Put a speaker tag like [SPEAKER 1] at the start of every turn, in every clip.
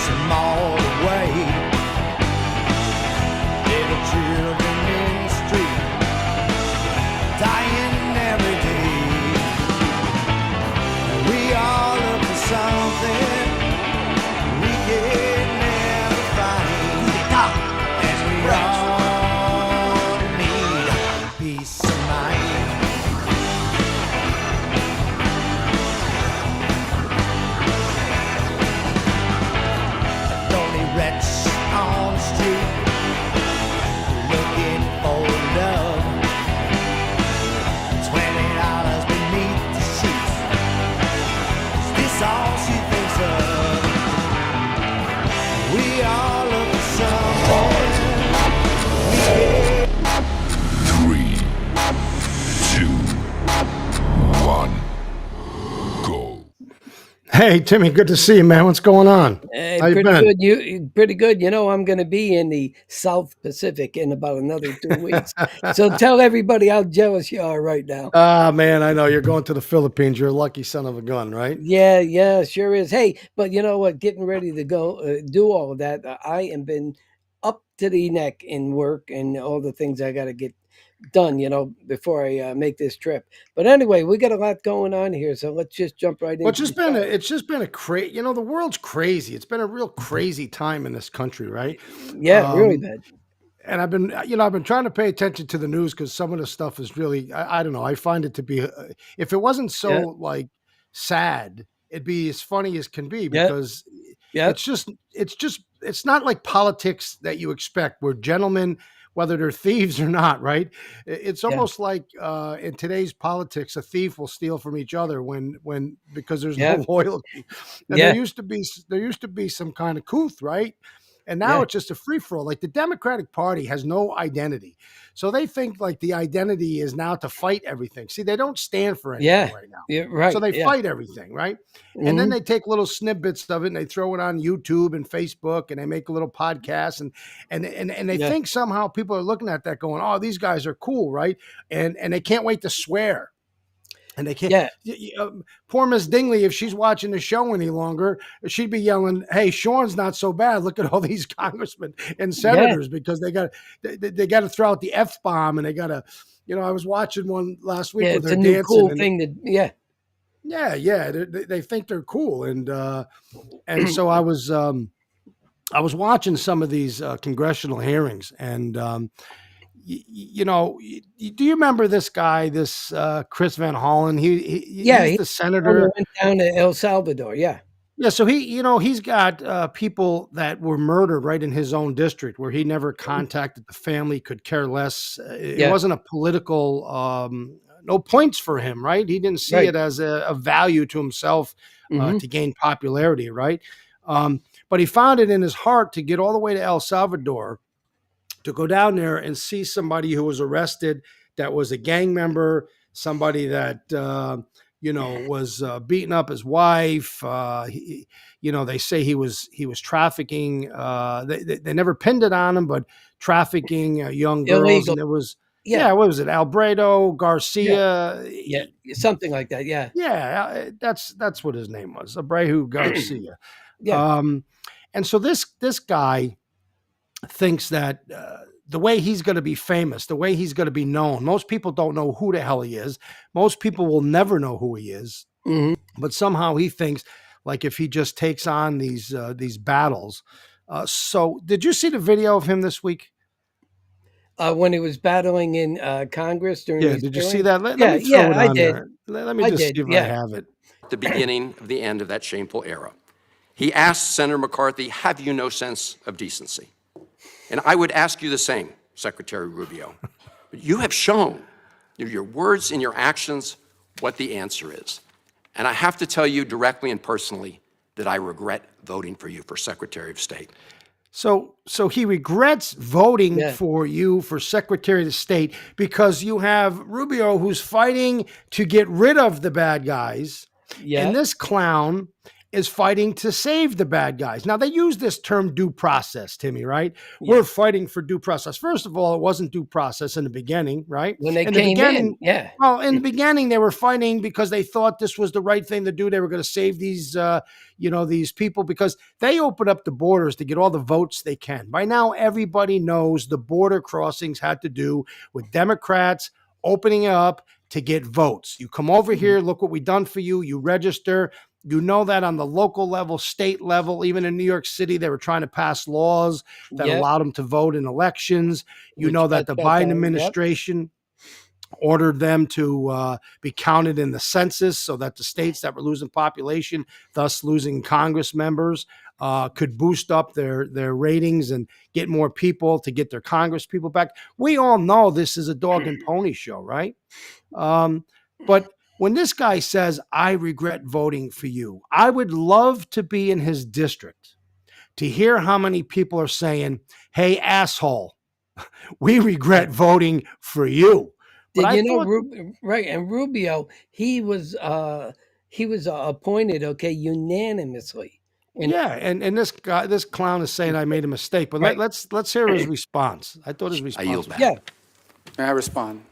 [SPEAKER 1] them all away. Little children in the street, dying every day. We all look for something we can never find, and we all need peace of mind. Lonely wretch on the street, looking for love. $20 beneath the sheets. Is this all she thinks of? We all look for something.
[SPEAKER 2] Three, two, one, go.
[SPEAKER 3] Hey, Timmy, good to see you, man. What's going on?
[SPEAKER 4] Hey,
[SPEAKER 3] How you
[SPEAKER 4] pretty
[SPEAKER 3] been?
[SPEAKER 4] good. You pretty good. You know, I'm going to be in the South Pacific in about another 2 weeks. So tell everybody how jealous you are right now.
[SPEAKER 3] Ah, man, I know you're going to the Philippines. You're a lucky son of a gun, right?
[SPEAKER 4] Yeah, sure is. Hey, but you know what? Getting ready to go do all of that. I am been up to the neck in work and all the things I got to get done, you know, before I make this trip. But anyway, we got a lot going on here, so let's just jump right
[SPEAKER 3] Well,
[SPEAKER 4] into it.
[SPEAKER 3] it's just been a crazy, you know, the world's crazy. It's been a real crazy time in this country, right?
[SPEAKER 4] Yeah, really
[SPEAKER 3] Um,
[SPEAKER 4] bad.
[SPEAKER 3] and I've been trying to pay attention to the news because some of the stuff is really, I don't know, I find it to be, if it wasn't so
[SPEAKER 4] Yeah,
[SPEAKER 3] like sad, it'd be as funny as can be
[SPEAKER 4] yeah,
[SPEAKER 3] because
[SPEAKER 4] yeah,
[SPEAKER 3] it's not like politics that you expect where gentlemen, whether they're thieves or not, right? It's
[SPEAKER 4] yeah,
[SPEAKER 3] almost like in today's politics, a thief will steal from each other because there's
[SPEAKER 4] yeah,
[SPEAKER 3] no loyalty. And
[SPEAKER 4] yeah,
[SPEAKER 3] there used to be some kind of couth, right? And now
[SPEAKER 4] yeah,
[SPEAKER 3] it's just a free for all. Like the Democratic Party has no identity. So they think like the identity is now to fight everything. See, they don't stand for anything
[SPEAKER 4] yeah,
[SPEAKER 3] right now.
[SPEAKER 4] yeah,
[SPEAKER 3] So
[SPEAKER 4] right.
[SPEAKER 3] they
[SPEAKER 4] Yeah.
[SPEAKER 3] fight everything, right? And then
[SPEAKER 4] Mhm.
[SPEAKER 3] they take little snippets of it and they throw it on YouTube and Facebook and they make a little podcast and they
[SPEAKER 4] Yeah,
[SPEAKER 3] think somehow people are looking at that going, "Oh, these guys are cool," right? And they can't wait to swear. And they can't.
[SPEAKER 4] yeah,
[SPEAKER 3] Poor Miss Dingley, if she's watching the show any longer, she'd be yelling, "Hey, Sean's not so bad. Look at all these congressmen and
[SPEAKER 4] yeah.
[SPEAKER 3] senators because they got to throw out the F bomb and they got to." You know, I was watching one last week
[SPEAKER 4] Yeah,
[SPEAKER 3] with
[SPEAKER 4] it's
[SPEAKER 3] her
[SPEAKER 4] a new
[SPEAKER 3] dancing,
[SPEAKER 4] cool
[SPEAKER 3] and
[SPEAKER 4] thing that
[SPEAKER 3] yeah, they think they're cool, and so I was watching some of these congressional hearings, and you know, do you remember this guy, this Chris Van Hollen?
[SPEAKER 4] yeah,
[SPEAKER 3] He's
[SPEAKER 4] he
[SPEAKER 3] the senator.
[SPEAKER 4] went down to El Salvador. Yeah.
[SPEAKER 3] Yeah, so he's got people that were murdered right in his own district where he never contacted the family, could care less. It
[SPEAKER 4] Yeah.
[SPEAKER 3] wasn't a political, no points for him, right? He didn't see
[SPEAKER 4] Right.
[SPEAKER 3] it as a value to himself
[SPEAKER 4] Mhm.
[SPEAKER 3] to gain popularity, right? But he found it in his heart to get all the way to El Salvador to go down there and see somebody who was arrested that was a gang member, somebody that was beating up his wife. They say he was trafficking. They never pinned it on him, but trafficking young girls,
[SPEAKER 4] Illegal.
[SPEAKER 3] and it was
[SPEAKER 4] Yeah.
[SPEAKER 3] what was it, Alfredo
[SPEAKER 4] Yeah.
[SPEAKER 3] Garcia?
[SPEAKER 4] Yeah. Something like that. Yeah.
[SPEAKER 3] Yeah, that's what his name was, Abreu Garcia.
[SPEAKER 4] Yeah.
[SPEAKER 3] And so this guy thinks that the way he's going to be famous, the way he's going to be known, most people don't know who the hell he is. Most people will never know who he is.
[SPEAKER 4] Mhm.
[SPEAKER 3] But somehow he thinks like if he just takes on these battles. So did you see the video of him this week?
[SPEAKER 4] When he was battling in Congress during
[SPEAKER 3] Yeah,
[SPEAKER 4] these
[SPEAKER 3] did you see
[SPEAKER 4] hearings?
[SPEAKER 3] that? Let
[SPEAKER 4] Yeah,
[SPEAKER 3] me throw
[SPEAKER 4] yeah,
[SPEAKER 3] it
[SPEAKER 4] I
[SPEAKER 3] on
[SPEAKER 4] did.
[SPEAKER 3] there. Let me
[SPEAKER 4] I
[SPEAKER 3] just
[SPEAKER 4] did.
[SPEAKER 3] see if I
[SPEAKER 4] Yeah.
[SPEAKER 3] have it.
[SPEAKER 5] The beginning of the end of that shameful era. He asked Senator McCarthy, "Have you no sense of decency?" And I would ask you the same, Secretary Rubio. But you have shown through your words and your actions what the answer is. And I have to tell you directly and personally that I regret voting for you for Secretary of State.
[SPEAKER 3] So he regrets voting
[SPEAKER 4] Yeah.
[SPEAKER 3] for you for Secretary of State because you have Rubio who's fighting to get rid of the bad guys
[SPEAKER 4] Yeah.
[SPEAKER 3] and this clown is fighting to save the bad guys. Now, they use this term due process, Timmy, right?
[SPEAKER 4] Yeah.
[SPEAKER 3] We're fighting for due process. First of all, it wasn't due process in the beginning, right?
[SPEAKER 4] When they
[SPEAKER 3] In the
[SPEAKER 4] came
[SPEAKER 3] beginning,
[SPEAKER 4] in, yeah.
[SPEAKER 3] well, in the beginning, they were fighting because they thought this was the right thing to do. They were going to save these, these people because they opened up the borders to get all the votes they can. By now, everybody knows the border crossings had to do with Democrats opening it up to get votes. You come over here, look what we've done for you. You register. You know that on the local level, state level, even in New York City, they were trying to pass laws that
[SPEAKER 4] Yep.
[SPEAKER 3] allowed them to vote in elections. You
[SPEAKER 4] Which
[SPEAKER 3] know that
[SPEAKER 4] got
[SPEAKER 3] the
[SPEAKER 4] shut
[SPEAKER 3] Biden
[SPEAKER 4] down. Yep.
[SPEAKER 3] administration ordered them to be counted in the census so that the states that were losing population, thus losing Congress members, could boost up their ratings and get more people to get their Congress people back. We all know this is a dog and pony show, right? But when this guy says, I regret voting for you, I would love to be in his district to hear how many people are saying, hey, asshole, we regret voting for you. But
[SPEAKER 4] Did
[SPEAKER 3] I
[SPEAKER 4] you know,
[SPEAKER 3] thought,
[SPEAKER 4] right? And Rubio, he was appointed, okay, unanimously. And
[SPEAKER 3] yeah, and this clown is saying I made a mistake. But
[SPEAKER 4] Right.
[SPEAKER 3] let's hear his response. I thought his response
[SPEAKER 5] yield
[SPEAKER 3] was
[SPEAKER 5] back.
[SPEAKER 4] yeah,
[SPEAKER 6] May I respond?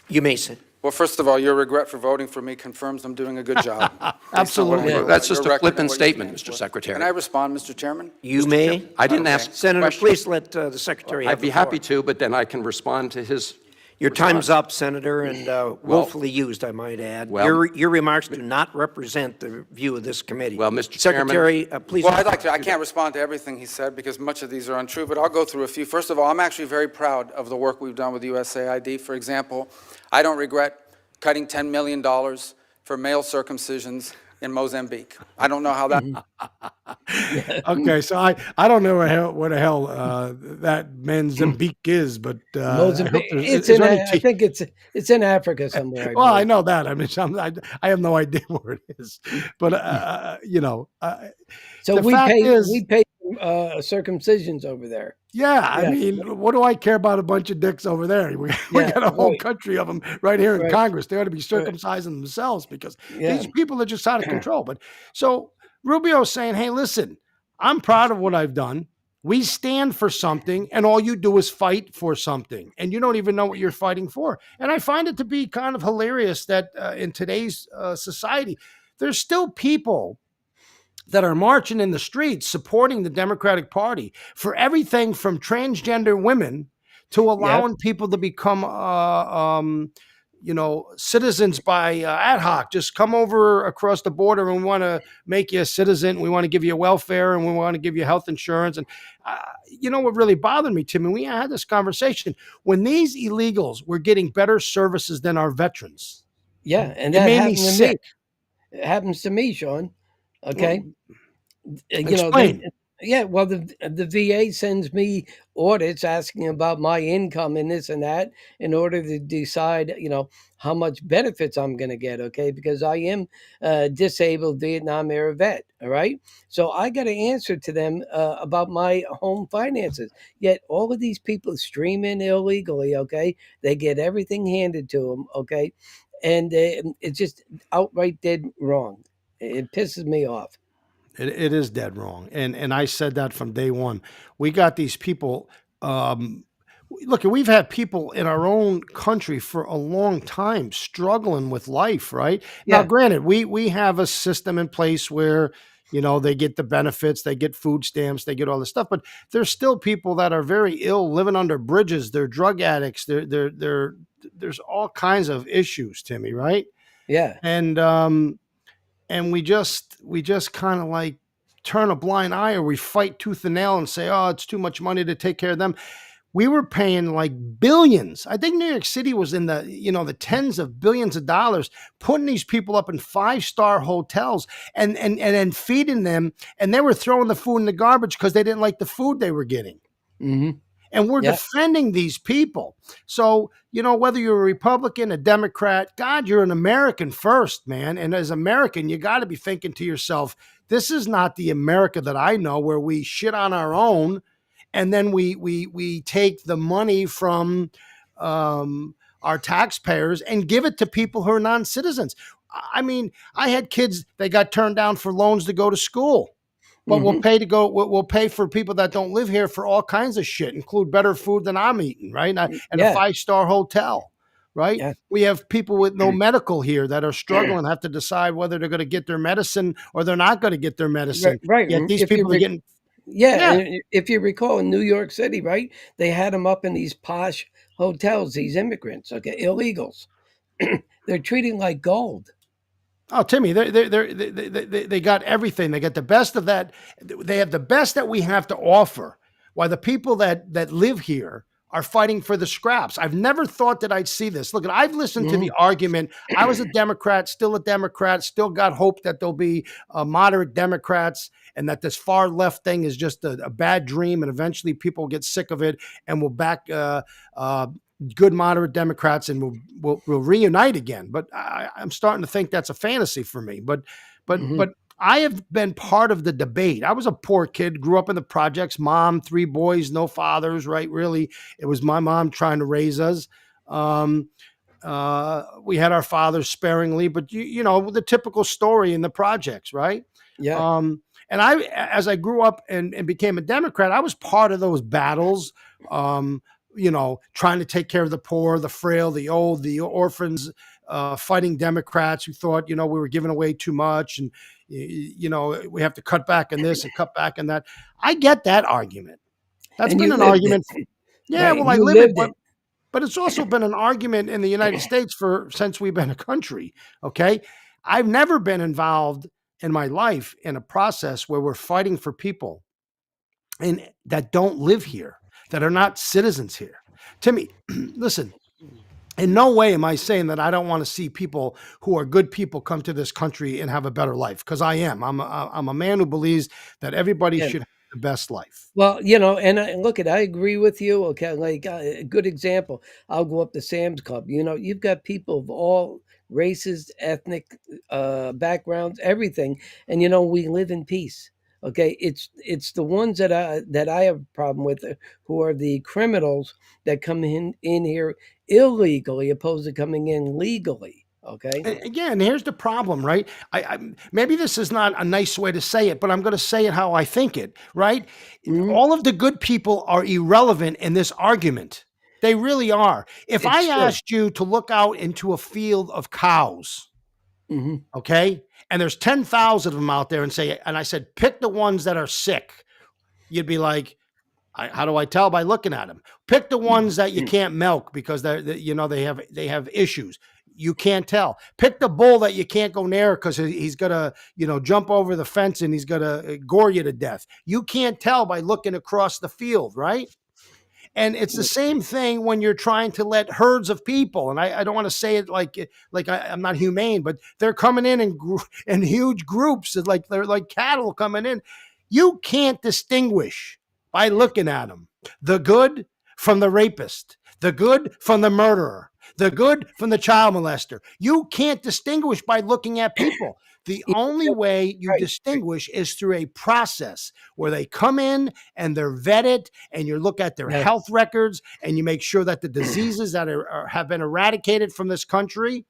[SPEAKER 7] You may sit.
[SPEAKER 6] Well, first of all, your regret for voting for me confirms I'm doing a good job. based on what I
[SPEAKER 3] Absolutely.
[SPEAKER 6] know about
[SPEAKER 5] That's
[SPEAKER 6] your
[SPEAKER 5] just a
[SPEAKER 6] record and
[SPEAKER 5] flippant
[SPEAKER 6] what you
[SPEAKER 5] statement,
[SPEAKER 6] stand
[SPEAKER 5] Mr.
[SPEAKER 6] for.
[SPEAKER 5] Secretary.
[SPEAKER 6] Can I respond, Mr. Chairman?
[SPEAKER 7] You may.
[SPEAKER 5] I didn't
[SPEAKER 6] Okay.
[SPEAKER 5] ask.
[SPEAKER 7] Senator,
[SPEAKER 5] question.
[SPEAKER 7] please let the secretary have
[SPEAKER 5] I'd be
[SPEAKER 7] the floor.
[SPEAKER 5] happy to, but then I can respond to his.
[SPEAKER 7] Your time's
[SPEAKER 5] response.
[SPEAKER 7] up, Senator, and woefully used, I might add.
[SPEAKER 5] Well-
[SPEAKER 7] Your remarks do not represent the view of this committee.
[SPEAKER 5] Well, Mr. Chairman-
[SPEAKER 7] Secretary, please.
[SPEAKER 6] Well, I'd like to. I can't respond to everything he said because much of these are untrue, but I'll go through a few. First of all, I'm actually very proud of the work we've done with USAID. For example, I don't regret cutting $10 million for male circumcisions in Mozambique. I don't know how that.
[SPEAKER 3] okay. So I don't know what the hell that Mozambique is, but I hope
[SPEAKER 4] Mozambique.
[SPEAKER 3] there's-
[SPEAKER 4] It's
[SPEAKER 3] is
[SPEAKER 4] in.
[SPEAKER 3] there any
[SPEAKER 4] I think it's in Africa somewhere.
[SPEAKER 3] Well, I
[SPEAKER 4] believe.
[SPEAKER 3] know that. I mean, I have no idea where it is, but
[SPEAKER 4] So
[SPEAKER 3] the
[SPEAKER 4] we
[SPEAKER 3] fact
[SPEAKER 4] pay
[SPEAKER 3] is-
[SPEAKER 4] we pay circumcisions over there.
[SPEAKER 3] yeah. I
[SPEAKER 4] Yeah.
[SPEAKER 3] mean, what do I care about a bunch of dicks over there? We
[SPEAKER 4] Yeah,
[SPEAKER 3] got a whole
[SPEAKER 4] right.
[SPEAKER 3] country of them right here in
[SPEAKER 4] Right.
[SPEAKER 3] Congress. They ought to be circumcising themselves because
[SPEAKER 4] Yeah.
[SPEAKER 3] these people are just out of control. But so Rubio's saying, hey, listen, I'm proud of what I've done. We stand for something, and all you do is fight for something, and you don't even know what you're fighting for. And I find it to be kind of hilarious that in today's society, there's still people that are marching in the streets supporting the Democratic Party for everything from transgender women to allowing people to become citizens by ad hoc. Just come over across the border and we want to make you a citizen. We want to give you welfare and we want to give you health insurance. And what really bothered me, Tim, and we had this conversation, when these illegals were getting better services than our veterans.
[SPEAKER 4] Yeah, and
[SPEAKER 3] It
[SPEAKER 4] that
[SPEAKER 3] made me
[SPEAKER 4] happened to
[SPEAKER 3] sick.
[SPEAKER 4] me. It happens to me, Sean. Okay.
[SPEAKER 3] Explain.
[SPEAKER 4] Well, the VA sends me audits asking about my income and this and that in order to decide, how much benefits I'm going to get. Okay, because I am a disabled Vietnam era vet. All right, so I got to answer to them about my home finances. Yet all of these people stream in illegally. Okay, they get everything handed to them. Okay, and it's just outright dead wrong. It pisses me off.
[SPEAKER 3] It is dead wrong. And I said that from day one. We got these people. Look, we've had people in our own country for a long time struggling with life, right? Now,
[SPEAKER 4] Yeah.
[SPEAKER 3] granted, we have a system in place where, they get the benefits, they get food stamps, they get all this stuff, but there's still people that are very ill living under bridges. They're drug addicts. There's all kinds of issues, Timmy, right?
[SPEAKER 4] Yeah.
[SPEAKER 3] And we just kind of like turn a blind eye, or we fight tooth and nail and say, oh, it's too much money to take care of them. We were paying like billions. I think New York City was in the tens of billions of dollars, putting these people up in 5-star hotels and then feeding them. And they were throwing the food in the garbage because they didn't like the food they were getting.
[SPEAKER 4] Mm-hmm.
[SPEAKER 3] And we're
[SPEAKER 4] Yeah.
[SPEAKER 3] defending these people. So, whether you're a Republican, a Democrat, God, you're an American first, man. And as American, you got to be thinking to yourself, this is not the America that I know, where we shit on our own and then we take the money from a our taxpayers and give it to people who are non-citizens. I mean, I had kids, they got turned down for loans to go to school. But we'll pay to go. We'll pay for people that don't live here for all kinds of shit, include better food than I'm eating, right? And a
[SPEAKER 4] Yeah.
[SPEAKER 3] 5-star hotel, right?
[SPEAKER 4] Yeah.
[SPEAKER 3] We have people with no medical here that are struggling, have to decide whether they're going to get their medicine or they're not going to get their medicine.
[SPEAKER 4] Right.
[SPEAKER 3] Yet
[SPEAKER 4] And
[SPEAKER 3] these
[SPEAKER 4] if you
[SPEAKER 3] people are getting.
[SPEAKER 4] Yeah,
[SPEAKER 3] Yeah.
[SPEAKER 4] and if you recall in New York City, right, they had them up in these posh hotels, these immigrants, okay, illegals. They're treating like gold.
[SPEAKER 3] Oh, Timmy, they got everything. They got the best of that. They have the best that we have to offer. While the people that live here are fighting for the scraps. I've never thought that I'd see this. Look, I've listened to the argument. I was a Democrat, still got hope that there'll be moderate Democrats and that this far left thing is just a bad dream. And eventually people will get sick of it and will back good moderate Democrats and we'll reunite again. But I'm starting to think that's a fantasy for me. But I have been part of the debate. I was a poor kid, grew up in the projects, mom, 3 boys, no fathers, right? Really, it was my mom trying to raise us. We had our fathers sparingly, but you know, the typical story in the projects, right?
[SPEAKER 4] Yeah.
[SPEAKER 3] And as I grew up and became a Democrat, I was part of those battles, you know, trying to take care of the poor, the frail, the old, the orphans, fighting Democrats who thought, you know, we were giving away too much and, you know, we have to cut back on this and cut back on that. I get that argument. That's
[SPEAKER 4] And
[SPEAKER 3] been
[SPEAKER 4] you
[SPEAKER 3] an
[SPEAKER 4] lived
[SPEAKER 3] argument.
[SPEAKER 4] it.
[SPEAKER 3] Yeah,
[SPEAKER 4] Right,
[SPEAKER 3] well, I
[SPEAKER 4] you
[SPEAKER 3] live it,
[SPEAKER 4] lived
[SPEAKER 3] but it's also been an argument in the United States since we've been a country. Okay. I've never been involved in my life in a process where we're fighting for people and that don't live here, that are not citizens here. Timmy, listen, in no way am I saying that I don't want to see people who are good people come to this country and have a better life, because I am. I'm a man who believes that everybody
[SPEAKER 4] Yeah.
[SPEAKER 3] should have the best life.
[SPEAKER 4] Well, you know, and look I agree with you. Okay, like a good example, I'll go up to Sam's Club. You know, you've got people of all races, ethnic backgrounds, everything, and you know, we live in peace. Okay, it's the ones that I have a problem with, who are the criminals that come in here illegally, opposed to coming in legally. Okay.
[SPEAKER 3] Again, here's the problem, right? Maybe this is not a nice way to say it, but I'm going to say it how I think it, right? All of the good people are irrelevant in this argument. They really are. If
[SPEAKER 4] It's
[SPEAKER 3] I
[SPEAKER 4] true.
[SPEAKER 3] asked you to look out into a field of cows, okay, and there's 10,000 of them out there and I said, pick the ones that are sick, you'd be like, how do I tell? By looking at them. Pick the ones that you can't milk because they have issues. You can't tell. Pick the bull that you can't go near because he's gonna, jump over the fence and he's gonna gore you to death. You can't tell by looking across the field, right? And it's the same thing when you're trying to let herds of people, and I don't want to say it like I'm not humane, but they're coming in huge groups, like they're like cattle coming in. You can't distinguish by looking at them the good from the rapist, the good from the murderer, the good from the child molester. You can't distinguish by looking at people. The only way you distinguish is through a process where they come in and they're vetted and you look at their health records and you make sure that the diseases that have been eradicated from this country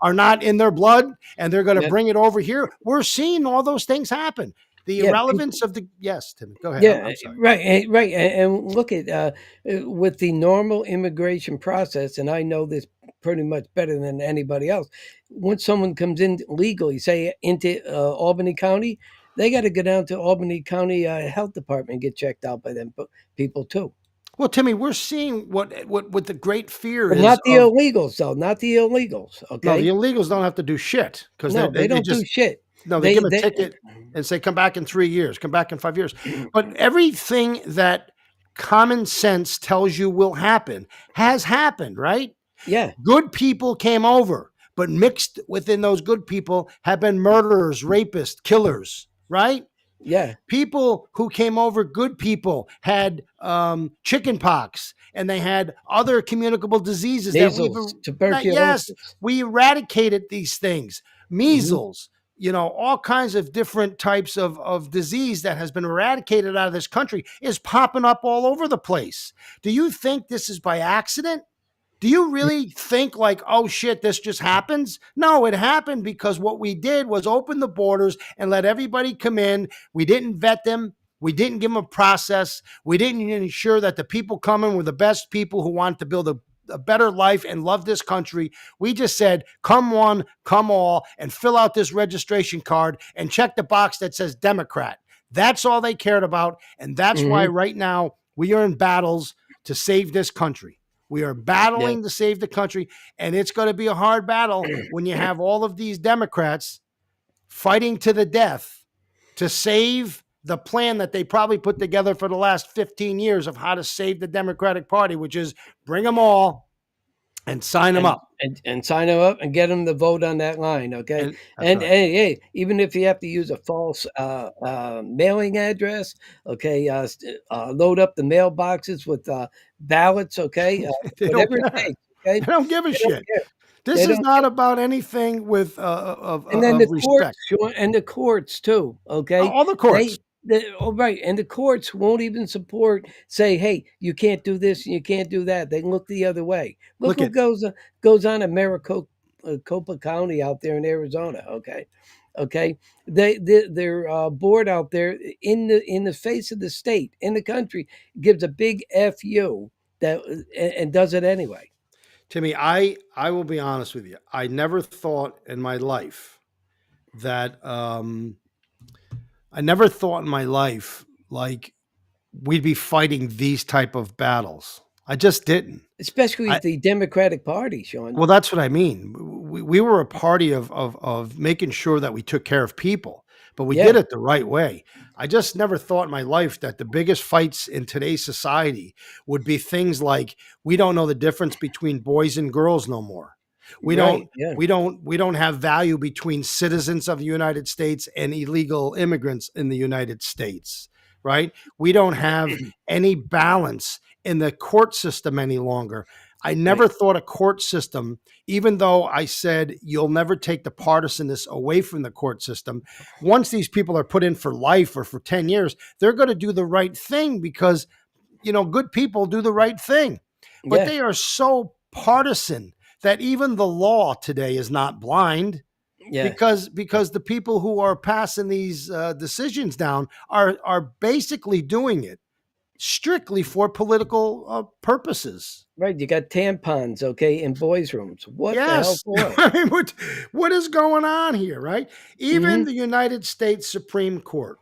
[SPEAKER 3] are not in their blood and they're going to bring it over here. We're seeing all those things happen. The irrelevance of yes, Tim, go ahead.
[SPEAKER 4] Yeah,
[SPEAKER 3] I'm sorry.
[SPEAKER 4] right. And look at with the normal immigration process, and I know this pretty much better than anybody else. When someone comes in legally, say into Albany County, they got to go down to Albany County Health Department and get checked out by them people too.
[SPEAKER 3] Well, Timmy, we're seeing what the great fear
[SPEAKER 4] But
[SPEAKER 3] is.
[SPEAKER 4] not the illegals, though. Not the illegals. Okay.
[SPEAKER 3] No, the illegals don't have to do shit because
[SPEAKER 4] they don't do shit.
[SPEAKER 3] No, they give a ticket and say, come back in 3 years, come back in 5 years. But everything that common sense tells you will happen has happened, right?
[SPEAKER 4] Yeah.
[SPEAKER 3] Good people came over, but mixed within those good people have been murderers, rapists, killers, right?
[SPEAKER 4] Yeah.
[SPEAKER 3] People who came over, good people, had chicken pox and they had other communicable diseases.
[SPEAKER 4] Measles, tuberculosis.
[SPEAKER 3] Yes, we eradicated these things. Measles, all kinds of different types of disease that has been eradicated out of this country is popping up all over the place. Do you think this is by accident? Do you really think like, oh shit, this just happens? No, it happened because what we did was open the borders and let everybody come in. We didn't vet them. We didn't give them a process. We didn't ensure that the people coming were the best people who want to build a better life and love this country. We just said, come one, come all, and fill out this registration card and check the box that says Democrat. That's all they cared about. And that's why right now we are in battles to save this country. We are battling to save the country, and it's going to be a hard battle when you have all of these Democrats fighting to the death to save the plan that they probably put together for the last 15 years of how to save the Democratic Party, which is bring them all and sign them up.
[SPEAKER 4] And sign them up and get them to vote on that line, okay? And
[SPEAKER 3] right.
[SPEAKER 4] hey, even if you have to use a false mailing address, okay, load up the mailboxes with ballots, okay? Whatever it takes, okay?
[SPEAKER 3] They don't give a shit.
[SPEAKER 4] care.
[SPEAKER 3] This is not about anything with
[SPEAKER 4] And then the
[SPEAKER 3] respect.
[SPEAKER 4] courts, and the courts too, okay?
[SPEAKER 3] All the courts.
[SPEAKER 4] Right, and the courts won't even say, hey, you can't do this and you can't do that. They look the other way. Look what goes on in Maricopa County out there in Arizona, okay? Their board out there in the face of the state, in the country, gives a big FU and does it anyway.
[SPEAKER 3] Timmy, I will be honest with you. I never thought in my life that like we'd be fighting these type of battles. I just didn't.
[SPEAKER 4] Especially with the Democratic Party, Sean.
[SPEAKER 3] Well, that's what I mean. We were a party of making sure that we took care of people, but we did it the right way. I just never thought in my life that the biggest fights in today's society would be things like we don't know the difference between boys and girls no more. We don't have value between citizens of the United States and illegal immigrants in the United States, right? We don't have any balance in the court system any longer. I never thought a court system, even though I said you'll never take the partisanness away from the court system. Once these people are put in for life or for 10 years, they're going to do the right thing because, good people do the right thing. But they are so partisan that even the law today is not blind because the people who are passing these decisions down are basically doing it strictly for political purposes.
[SPEAKER 4] Right, you got tampons, okay, in boys' rooms. What the hell for?
[SPEAKER 3] I mean, what is going on here, right? Even the United States Supreme Court.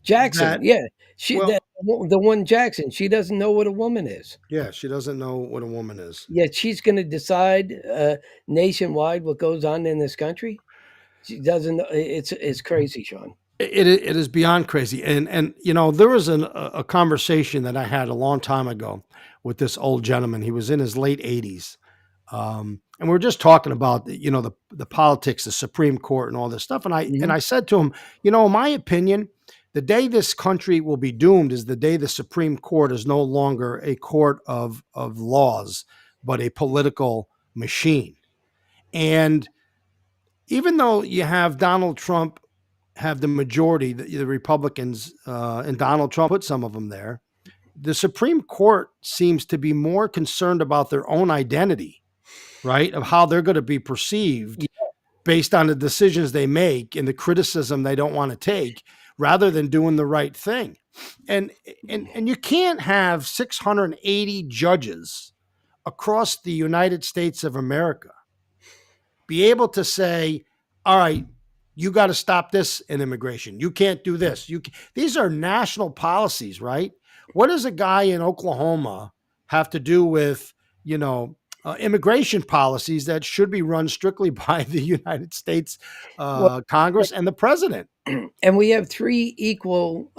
[SPEAKER 4] Jackson, the one Jackson, she doesn't know what a woman is.
[SPEAKER 3] Yeah, she doesn't know what a woman is.
[SPEAKER 4] Yet she's going to decide nationwide what goes on in this country. She doesn't. It's crazy, Sean.
[SPEAKER 3] It is beyond crazy. And there was a conversation that I had a long time ago with this old gentleman. He was in his late 80s. And we were just talking about, the politics, the Supreme Court and all this stuff. And I said to him, in my opinion, the day this country will be doomed is the day the Supreme Court is no longer a court of laws, but a political machine. And even though you have Donald Trump have the majority, the Republicans, and Donald Trump put some of them there, the Supreme Court seems to be more concerned about their own identity, right? Of how they're going to be perceived based on the decisions they make and the criticism they don't want to take, rather than doing the right thing. And you can't have 680 judges across the United States of America be able to say, all right, you got to stop this in immigration. You can't do this. These are national policies, right? What does a guy in Oklahoma have to do with, immigration policies that should be run strictly by the United States Congress and the president?
[SPEAKER 4] And we have three equal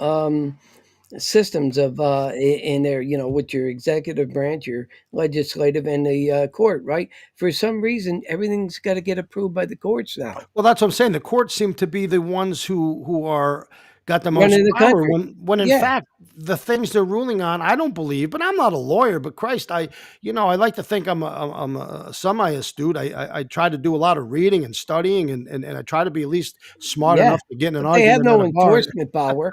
[SPEAKER 4] systems of in there, with your executive branch, your legislative, and the court, right? For some reason, everything's got to get approved by the courts now.
[SPEAKER 3] Well, that's what I'm saying. The courts seem to be the ones who are got the most power when in fact the things they're ruling on, I don't believe, but I'm not a lawyer, but Christ, I like to think I'm a semi-astute. I try to do a lot of reading and studying and I try to be at least smart enough to get in an argument.
[SPEAKER 4] They have no enforcement power.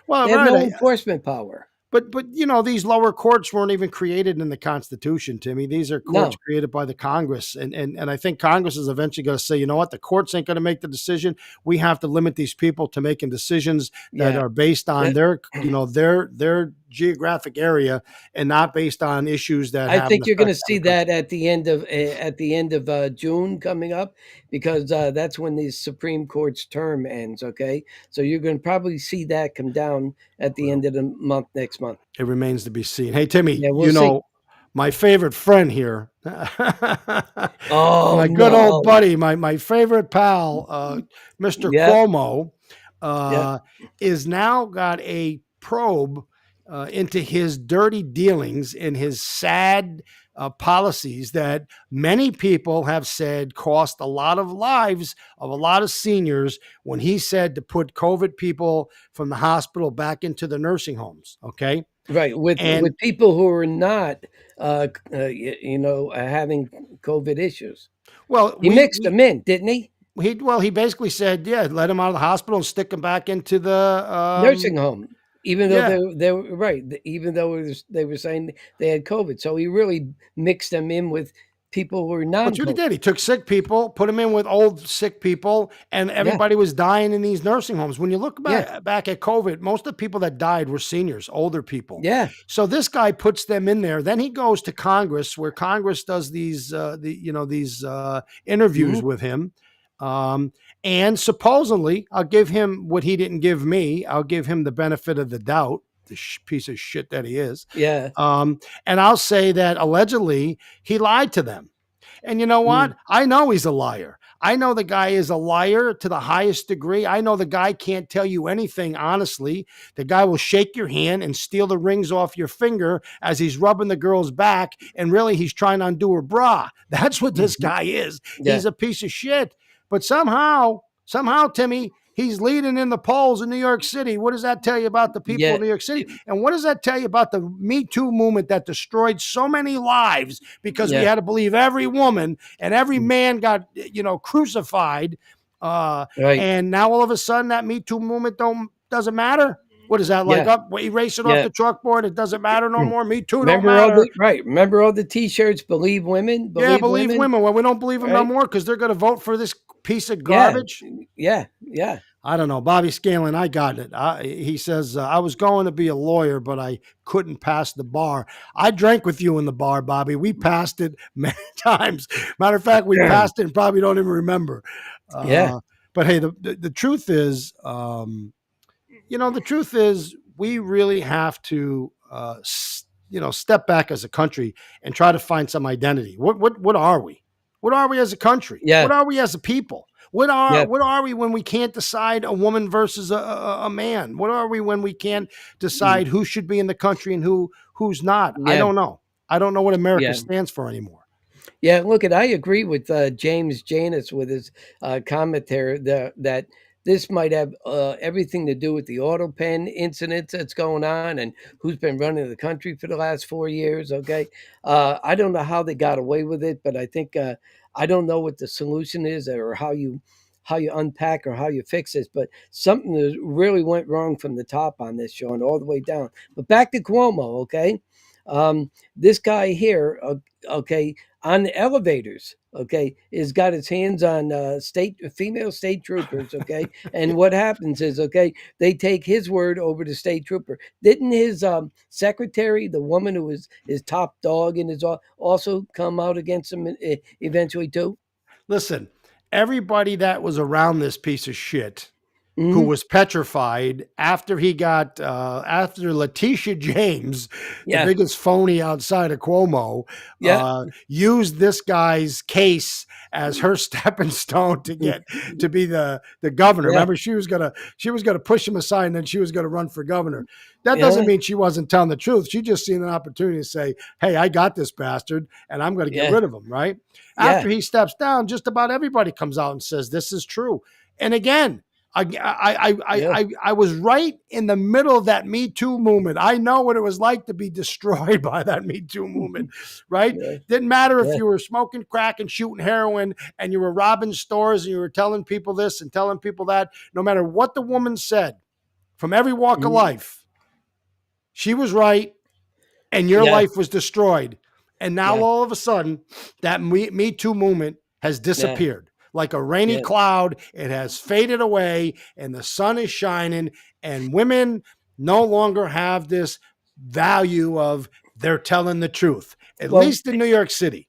[SPEAKER 3] Well,
[SPEAKER 4] they have no enforcement power.
[SPEAKER 3] But you know, these lower courts weren't even created in the Constitution, Timmy. These are courts
[SPEAKER 4] No.
[SPEAKER 3] created by the Congress, and I think Congress is eventually going to say, you know what, the courts ain't going to make the decision. We have to limit these people to making decisions that
[SPEAKER 4] Yeah.
[SPEAKER 3] are based on their their geographic area and not based on issues that
[SPEAKER 4] I
[SPEAKER 3] have
[SPEAKER 4] think
[SPEAKER 3] an
[SPEAKER 4] you're going to
[SPEAKER 3] effect on
[SPEAKER 4] see
[SPEAKER 3] the country.
[SPEAKER 4] that at the end of June coming up, because that's when the Supreme Court's term ends. Okay, so you're going to probably see that come down at the end of the month next month.
[SPEAKER 3] It remains to be seen. Hey, Timmy,
[SPEAKER 4] Yeah, we'll
[SPEAKER 3] you
[SPEAKER 4] see.
[SPEAKER 3] know, my favorite friend here,
[SPEAKER 4] Oh
[SPEAKER 3] my good old
[SPEAKER 4] no!
[SPEAKER 3] buddy, my favorite pal, Mr.
[SPEAKER 4] Yep,
[SPEAKER 3] Cuomo,
[SPEAKER 4] yep.
[SPEAKER 3] is now got a probe into his dirty dealings and his sad policies that many people have said cost a lot of lives of a lot of seniors when he said to put COVID people from the hospital back into the nursing homes. Okay.
[SPEAKER 4] Right,
[SPEAKER 3] And
[SPEAKER 4] with people who are not, having COVID issues.
[SPEAKER 3] well,
[SPEAKER 4] He mixed them in, didn't he?
[SPEAKER 3] he basically said, yeah, let him out of the hospital and stick him back into the
[SPEAKER 4] Nursing home, even though
[SPEAKER 3] yeah.
[SPEAKER 4] they were right, even though they were saying they had COVID. So he really mixed them in with people who were
[SPEAKER 3] That's what he
[SPEAKER 4] non-COVID.
[SPEAKER 3] did. He took sick people, put them in with old sick people, and
[SPEAKER 4] Yeah,
[SPEAKER 3] everybody was dying in these nursing homes. When you look
[SPEAKER 4] yeah,
[SPEAKER 3] back at COVID, most of the people that died were seniors, older people.
[SPEAKER 4] yeah.
[SPEAKER 3] So this guy puts them in there. Then he goes to Congress, where Congress does these interviews
[SPEAKER 4] Mhm.
[SPEAKER 3] with him. And supposedly, I'll give him what he didn't give me. I'll give him the benefit of the doubt, the piece of shit that he is.
[SPEAKER 4] Yeah.
[SPEAKER 3] And I'll say that allegedly he lied to them. And you know
[SPEAKER 4] Mm.
[SPEAKER 3] what? I know he's a liar. I know the guy is a liar to the highest degree. I know the guy can't tell you anything honestly. The guy will shake your hand and steal the rings off your finger as he's rubbing the girl's back. And really, he's trying to undo her bra. That's what this
[SPEAKER 4] Mhm.
[SPEAKER 3] guy is.
[SPEAKER 4] Yeah,
[SPEAKER 3] He's a piece of shit. But somehow, Timmy, he's leading in the polls in New York City. What does that tell you about the people
[SPEAKER 4] yeah,
[SPEAKER 3] of New York City? And what does that tell you about the Me Too movement that destroyed so many lives because we
[SPEAKER 4] yeah.
[SPEAKER 3] had to believe every woman and every
[SPEAKER 4] Mm.
[SPEAKER 3] man got, crucified.
[SPEAKER 4] Right.
[SPEAKER 3] And now all of a sudden that Me Too movement doesn't matter. What is that like?
[SPEAKER 4] Yeah,
[SPEAKER 3] Up, erase it off
[SPEAKER 4] yeah.
[SPEAKER 3] the chalkboard. It doesn't matter no
[SPEAKER 4] Mm.
[SPEAKER 3] more. Me Too don't
[SPEAKER 4] Remember all
[SPEAKER 3] matter.
[SPEAKER 4] the right? Remember all the T-shirts? Believe women.
[SPEAKER 3] Yeah,
[SPEAKER 4] Believe
[SPEAKER 3] believe
[SPEAKER 4] women.
[SPEAKER 3] women. Well, we don't believe them no
[SPEAKER 4] Right?
[SPEAKER 3] more because they're going to vote for this piece of
[SPEAKER 4] Yeah,
[SPEAKER 3] garbage.
[SPEAKER 4] yeah, yeah.
[SPEAKER 3] I don't know. Bobby Scanlon, I got it. He says, I was going to be a lawyer, but I couldn't pass the bar. I drank with you in the bar, Bobby. We passed it many times. Matter of fact, we passed it and probably don't even remember.
[SPEAKER 4] Yeah.
[SPEAKER 3] But hey, the truth is, the truth is we really have to, step back as a country and try to find some identity. What are we? What are we as a country?
[SPEAKER 4] Yeah.
[SPEAKER 3] What are we as a people? What
[SPEAKER 4] Yeah.
[SPEAKER 3] are we when we can't decide a woman versus a man? What are we when we can't
[SPEAKER 4] Mm.
[SPEAKER 3] decide who should be in the country and who's not? I
[SPEAKER 4] Yeah.
[SPEAKER 3] don't know. I don't know what America
[SPEAKER 4] Yeah.
[SPEAKER 3] stands for anymore.
[SPEAKER 4] Yeah, look, I agree with James Janus with his commentary that this might have everything to do with the auto pen incidents that's going on and who's been running the country for the last 4 years. Okay, I don't know how they got away with it, but I think I don't know what the solution is or how you unpack or how you fix this. But something that really went wrong from the top on this, Sean, all the way down. But back to Cuomo, okay. This guy here, okay, on the elevators, okay, has got his hands on female state troopers, okay, and what happens is, okay, they take his word over the state trooper. Didn't his secretary, the woman who was his top dog in his also come out against him eventually too?
[SPEAKER 3] Listen, everybody that was around this piece of shit who
[SPEAKER 4] Mhm.
[SPEAKER 3] was petrified after he got after Letitia James, the
[SPEAKER 4] Yeah,
[SPEAKER 3] biggest phony outside of Cuomo,
[SPEAKER 4] yeah,
[SPEAKER 3] used this guy's case as her stepping stone to get to be the governor.
[SPEAKER 4] yeah,
[SPEAKER 3] Remember, she was gonna push him aside and then she was gonna run for governor. That doesn't
[SPEAKER 4] yeah,
[SPEAKER 3] mean she wasn't telling the truth. She just seen an opportunity to say, "Hey, I got this bastard, and I'm going to get
[SPEAKER 4] yeah,
[SPEAKER 3] rid of him." Right
[SPEAKER 4] yeah,
[SPEAKER 3] after he steps down, just about everybody comes out and says this is true. And again,
[SPEAKER 4] yeah.
[SPEAKER 3] I was right in the middle of that Me Too movement. I know what it was like to be destroyed by that Me Too movement, right?
[SPEAKER 4] Yeah,
[SPEAKER 3] Didn't matter if
[SPEAKER 4] yeah.
[SPEAKER 3] you were smoking crack and shooting heroin and you were robbing stores and you were telling people this and telling people that. No matter what the woman said, from every walk of
[SPEAKER 4] Mhm.
[SPEAKER 3] life, she was right, and your
[SPEAKER 4] Yeah.
[SPEAKER 3] life was destroyed. And now
[SPEAKER 4] Yeah.
[SPEAKER 3] all of a sudden, that Me Too movement has disappeared. Like a rainy
[SPEAKER 4] Yeah.
[SPEAKER 3] cloud, it has faded away, and the sun is shining, and women no longer have this value of they're telling the truth, at
[SPEAKER 4] Well,
[SPEAKER 3] least in New York City.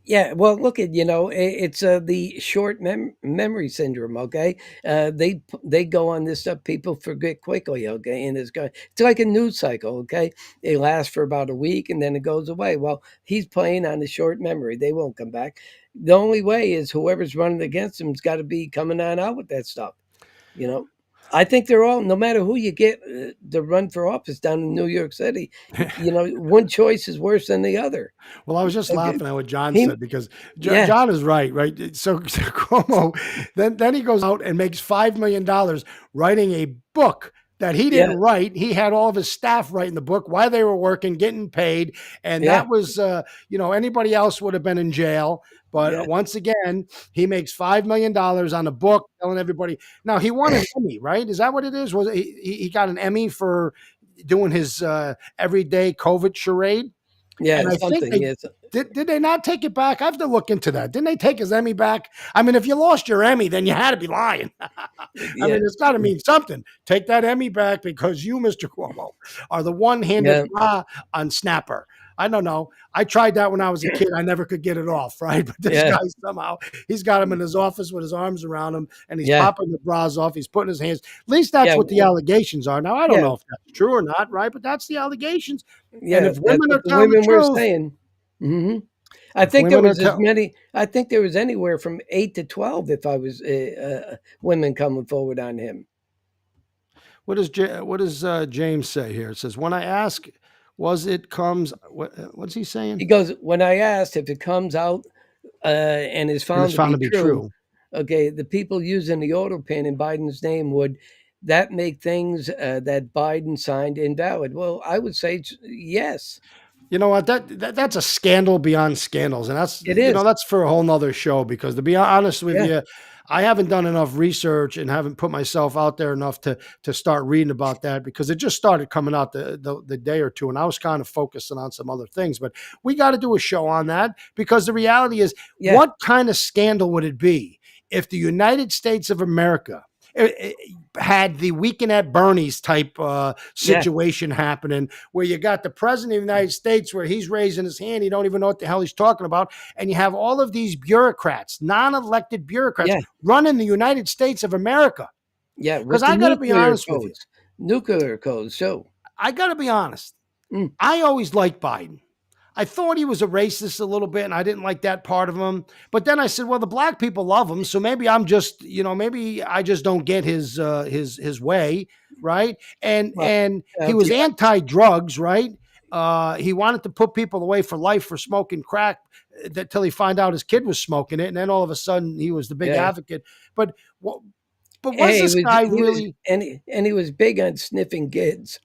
[SPEAKER 4] yeah, well, look at it's the short memory syndrome. Okay, they go on this stuff. People forget quickly. Okay, and it's like a news cycle. Okay, it lasts for about a week and then it goes away. Well, he's playing on the short memory. They won't come back. The only way is whoever's running against him's got to be coming on out with that stuff. You know, I think they're all, no matter who you get to run for office down in New York City, one choice is worse than the other.
[SPEAKER 3] Well, I was just
[SPEAKER 4] Okay.
[SPEAKER 3] laughing at what John
[SPEAKER 4] He-
[SPEAKER 3] said because
[SPEAKER 4] Yeah.
[SPEAKER 3] John is right, right? So Cuomo, then he goes out and makes $5 million writing a book that he didn't
[SPEAKER 4] Yeah.
[SPEAKER 3] write. He had all of his staff writing the book while they were working, getting paid. And
[SPEAKER 4] Yeah.
[SPEAKER 3] that was, anybody else would have been in jail. But
[SPEAKER 4] Yeah.
[SPEAKER 3] once again, he makes $5 million on a book telling everybody. Now, he won an Emmy, right? Is that what it is? Was he got an Emmy for doing his everyday COVID charade?
[SPEAKER 4] Yeah,
[SPEAKER 3] And I think
[SPEAKER 4] something.
[SPEAKER 3] they-
[SPEAKER 4] Yes.
[SPEAKER 3] Did they not take it back? I have to look into that. Didn't they take his Emmy back? I mean, if you lost your Emmy, then you had to be lying. I
[SPEAKER 4] Yeah.
[SPEAKER 3] mean, it's got to mean something. Take that Emmy back because you, Mr. Cuomo, are the one-handed on Snapper. I don't know. I tried that when I was a kid. I never could get it off, right? But this
[SPEAKER 4] Yeah.
[SPEAKER 3] guy somehow, he's got him in his office with his arms around him, and he's
[SPEAKER 4] Yeah.
[SPEAKER 3] popping the bras off. He's putting his hands. At least that's
[SPEAKER 4] Yeah.
[SPEAKER 3] what the allegations are. Now, I don't
[SPEAKER 4] Yeah.
[SPEAKER 3] know if that's true or not, right? But that's the allegations.
[SPEAKER 4] Yeah,
[SPEAKER 3] if women
[SPEAKER 4] that's
[SPEAKER 3] are
[SPEAKER 4] what the
[SPEAKER 3] telling the
[SPEAKER 4] women were
[SPEAKER 3] truth-
[SPEAKER 4] saying. Hmm. I think there
[SPEAKER 3] women are
[SPEAKER 4] was
[SPEAKER 3] tell-
[SPEAKER 4] I think there was anywhere from 8 to 12 if I was women coming forward on him.
[SPEAKER 3] What does James say here? It says, when I ask, what's he saying?
[SPEAKER 4] He goes, when I asked if it comes out and is
[SPEAKER 3] And
[SPEAKER 4] found,
[SPEAKER 3] it's found
[SPEAKER 4] to be true, okay, the people using the auto pen in Biden's name, would that make things that Biden signed invalid? Well, I would say yes.
[SPEAKER 3] You know what? That's a scandal beyond scandals, and that's
[SPEAKER 4] It is.
[SPEAKER 3] that's for a whole nother show. Because to be honest with
[SPEAKER 4] Yeah.
[SPEAKER 3] you, I haven't done enough research and haven't put myself out there enough to start reading about that because it just started coming out the day or two, and I was kind of focusing on some other things. But we got to do a show on that because the reality is,
[SPEAKER 4] Yeah.
[SPEAKER 3] what kind of scandal would it be if the United States of America had the Weekend at Bernie's type situation happening where you got the president of the United States where he's raising his hand. He don't even know what the hell he's talking about. And you have all of these bureaucrats, non-elected bureaucrats
[SPEAKER 4] Yeah.
[SPEAKER 3] running the United States of America.
[SPEAKER 4] Yeah,
[SPEAKER 3] 'Cause
[SPEAKER 4] with
[SPEAKER 3] I
[SPEAKER 4] the
[SPEAKER 3] gotta be
[SPEAKER 4] nuclear
[SPEAKER 3] honest with you.
[SPEAKER 4] codes. Nuclear codes. So
[SPEAKER 3] I got to be honest.
[SPEAKER 4] Mm.
[SPEAKER 3] I always liked Biden. I thought he was a racist a little bit, and I didn't like that part of him. But then I said, well, the black people love him, so maybe I'm just, maybe I just don't get his way, right? And he was anti-drugs, right? He wanted to put people away for life for smoking crack till he found out his kid was smoking it, and then all of a sudden he was the big
[SPEAKER 4] Yeah.
[SPEAKER 3] advocate. But was
[SPEAKER 4] Hey,
[SPEAKER 3] this guy really?
[SPEAKER 4] and he was big on sniffing kids.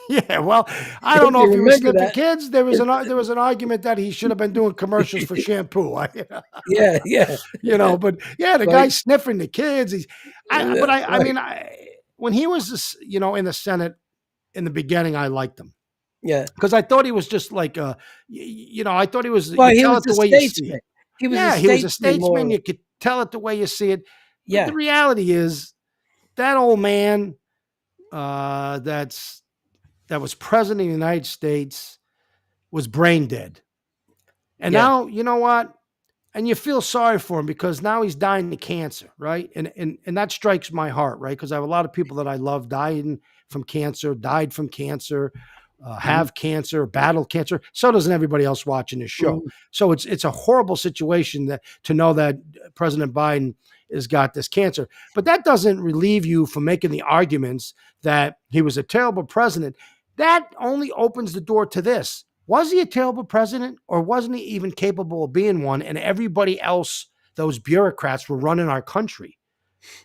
[SPEAKER 3] Yeah, well, I don't know if he was
[SPEAKER 4] Remember
[SPEAKER 3] sniffing
[SPEAKER 4] that?
[SPEAKER 3] kids. There was an argument that he should have been doing commercials for shampoo.
[SPEAKER 4] Yeah, yeah.
[SPEAKER 3] But yeah, the
[SPEAKER 4] Right.
[SPEAKER 3] guy's sniffing the kids.
[SPEAKER 4] Right.
[SPEAKER 3] When he was, in the Senate in the beginning, I liked him
[SPEAKER 4] Yeah.
[SPEAKER 3] because I thought he was just like, I thought he was.
[SPEAKER 4] Well,
[SPEAKER 3] you
[SPEAKER 4] he
[SPEAKER 3] tell
[SPEAKER 4] was
[SPEAKER 3] it the
[SPEAKER 4] a
[SPEAKER 3] way you see
[SPEAKER 4] statesman.
[SPEAKER 3] it.
[SPEAKER 4] He was
[SPEAKER 3] Yeah,
[SPEAKER 4] a
[SPEAKER 3] he was a
[SPEAKER 4] statesman
[SPEAKER 3] statesman.
[SPEAKER 4] more.
[SPEAKER 3] You could tell it the way you see it. But
[SPEAKER 4] Yeah.
[SPEAKER 3] the reality is that old man that was president of the United States was brain dead. And
[SPEAKER 4] Yeah.
[SPEAKER 3] now, you know what? And you feel sorry for him because now he's dying of cancer, right? And that strikes my heart, right? Because I have a lot of people that I love died from cancer, have cancer, battled cancer. So doesn't everybody else watching this show.
[SPEAKER 4] Mhm.
[SPEAKER 3] So it's a horrible situation to know that President Biden has got this cancer. But that doesn't relieve you from making the arguments that he was a terrible president. That only opens the door to this. Was he a terrible president or wasn't he even capable of being one? And everybody else, those bureaucrats were running our country.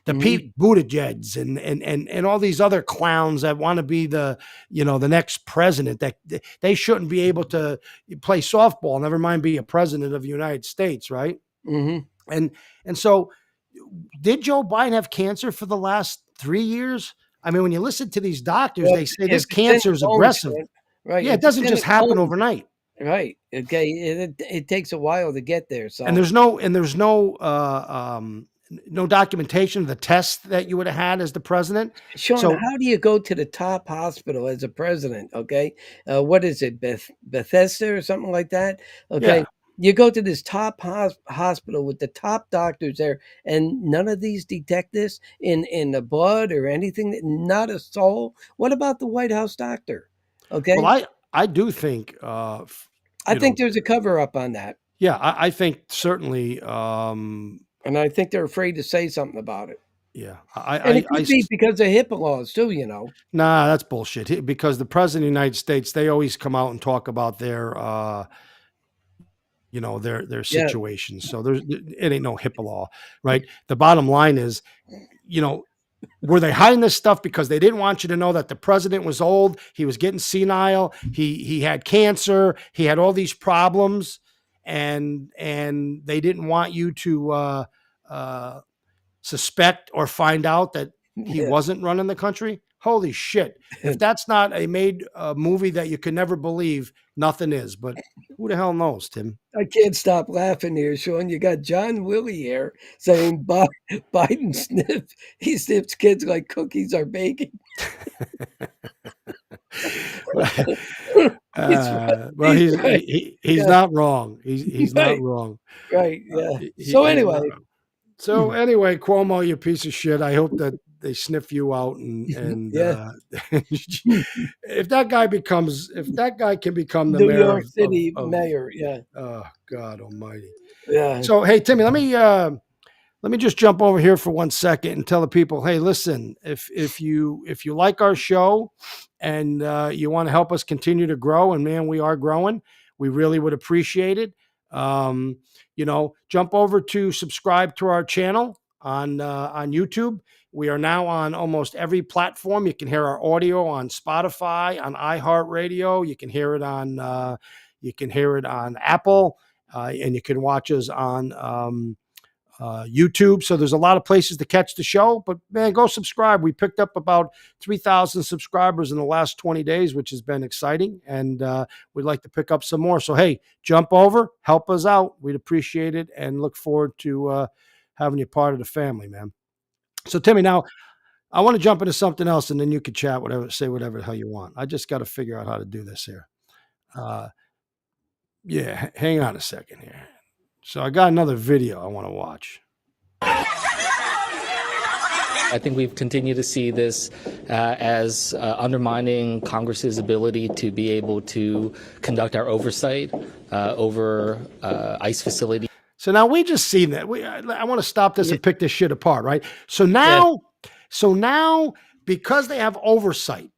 [SPEAKER 3] The Pete Buttigieg and all these other clowns that want to be the next president, that they shouldn't be able to play softball, never mind be a president of the United States, right?
[SPEAKER 4] Mm-hmm.
[SPEAKER 3] And so did Joe Biden have cancer for the last 3 years? I mean, when you listen to these doctors,
[SPEAKER 4] Well,
[SPEAKER 3] they say
[SPEAKER 4] if
[SPEAKER 3] this
[SPEAKER 4] it's in
[SPEAKER 3] cancer
[SPEAKER 4] the
[SPEAKER 3] is
[SPEAKER 4] bones,
[SPEAKER 3] aggressive.
[SPEAKER 4] right?
[SPEAKER 3] Yeah,
[SPEAKER 4] if
[SPEAKER 3] it
[SPEAKER 4] it's
[SPEAKER 3] doesn't
[SPEAKER 4] in
[SPEAKER 3] just
[SPEAKER 4] the
[SPEAKER 3] happen
[SPEAKER 4] bones,
[SPEAKER 3] overnight.
[SPEAKER 4] right? Okay, it takes a while to get there. So
[SPEAKER 3] And there's no documentation of the test that you would have had as the president.
[SPEAKER 4] Sean,
[SPEAKER 3] So
[SPEAKER 4] how do you go to the top hospital as a president? Okay, what is it, Bethesda or something like that? Okay,
[SPEAKER 3] yeah,
[SPEAKER 4] you go to this top hospital with the top doctors there, and none of these detect this in the blood or anything. Not a soul. What about the White House doctor? Okay,
[SPEAKER 3] well, I do think
[SPEAKER 4] I
[SPEAKER 3] you know,
[SPEAKER 4] think there's a cover up on that,
[SPEAKER 3] yeah, I think certainly
[SPEAKER 4] and I think they're afraid to say something about it.
[SPEAKER 3] yeah,
[SPEAKER 4] And it could be because of HIPAA laws too.
[SPEAKER 3] nah, that's bullshit. Because the president of the United States, they always come out and talk about their their
[SPEAKER 4] Yeah,
[SPEAKER 3] situations. So it ain't no HIPAA law, right? The bottom line is, were they hiding this stuff because they didn't want you to know that the president was old, he was getting senile, he had cancer, he had all these problems, and they didn't want you to suspect or find out that he
[SPEAKER 4] yeah.
[SPEAKER 3] wasn't running the country? Holy shit. If that's not a made movie that you can never believe, nothing is. But who the hell knows, Tim?
[SPEAKER 4] I can't stop laughing here, Sean. You got John Willie here saying Biden he sniffs kids like cookies are baking.
[SPEAKER 3] Well,
[SPEAKER 4] He's right.
[SPEAKER 3] he's
[SPEAKER 4] Yeah.
[SPEAKER 3] not wrong. He's not
[SPEAKER 4] Right.
[SPEAKER 3] wrong.
[SPEAKER 4] Right. Yeah.
[SPEAKER 3] He's
[SPEAKER 4] Anyway,
[SPEAKER 3] not wrong. So anyway, Cuomo, you piece of shit. I hope that they sniff you out and
[SPEAKER 4] yeah.
[SPEAKER 3] if that guy can become the
[SPEAKER 4] New
[SPEAKER 3] mayor
[SPEAKER 4] York City
[SPEAKER 3] of
[SPEAKER 4] mayor. Yeah.
[SPEAKER 3] oh God Almighty.
[SPEAKER 4] Yeah.
[SPEAKER 3] So hey, Timmy, let me just jump over here for 1 second and tell the people, hey, listen, if you like our show and you want to help us continue to grow, and man, we are growing, we really would appreciate it. Jump over to subscribe to our channel on YouTube. We are now on almost every platform. You can hear our audio on Spotify, on iHeartRadio. You can hear it on Apple, and you can watch us on YouTube. So there's a lot of places to catch the show, but man, go subscribe. We picked up about 3,000 subscribers in the last 20 days, which has been exciting. And we'd like to pick up some more. So, hey, jump over, help us out. We'd appreciate it and look forward to having you part of the family, man. So Timmy, now I want to jump into something else and then you could say whatever the hell you want. I just got to figure out how to do this here. Yeah, hang on a second here. So I got another video I want to watch.
[SPEAKER 8] I think we've continued to see this as undermining Congress's ability to be able to conduct our oversight over ICE facilities.
[SPEAKER 3] So now we just seen that. I want to stop this and pick this shit apart, right? So now, because they have oversight,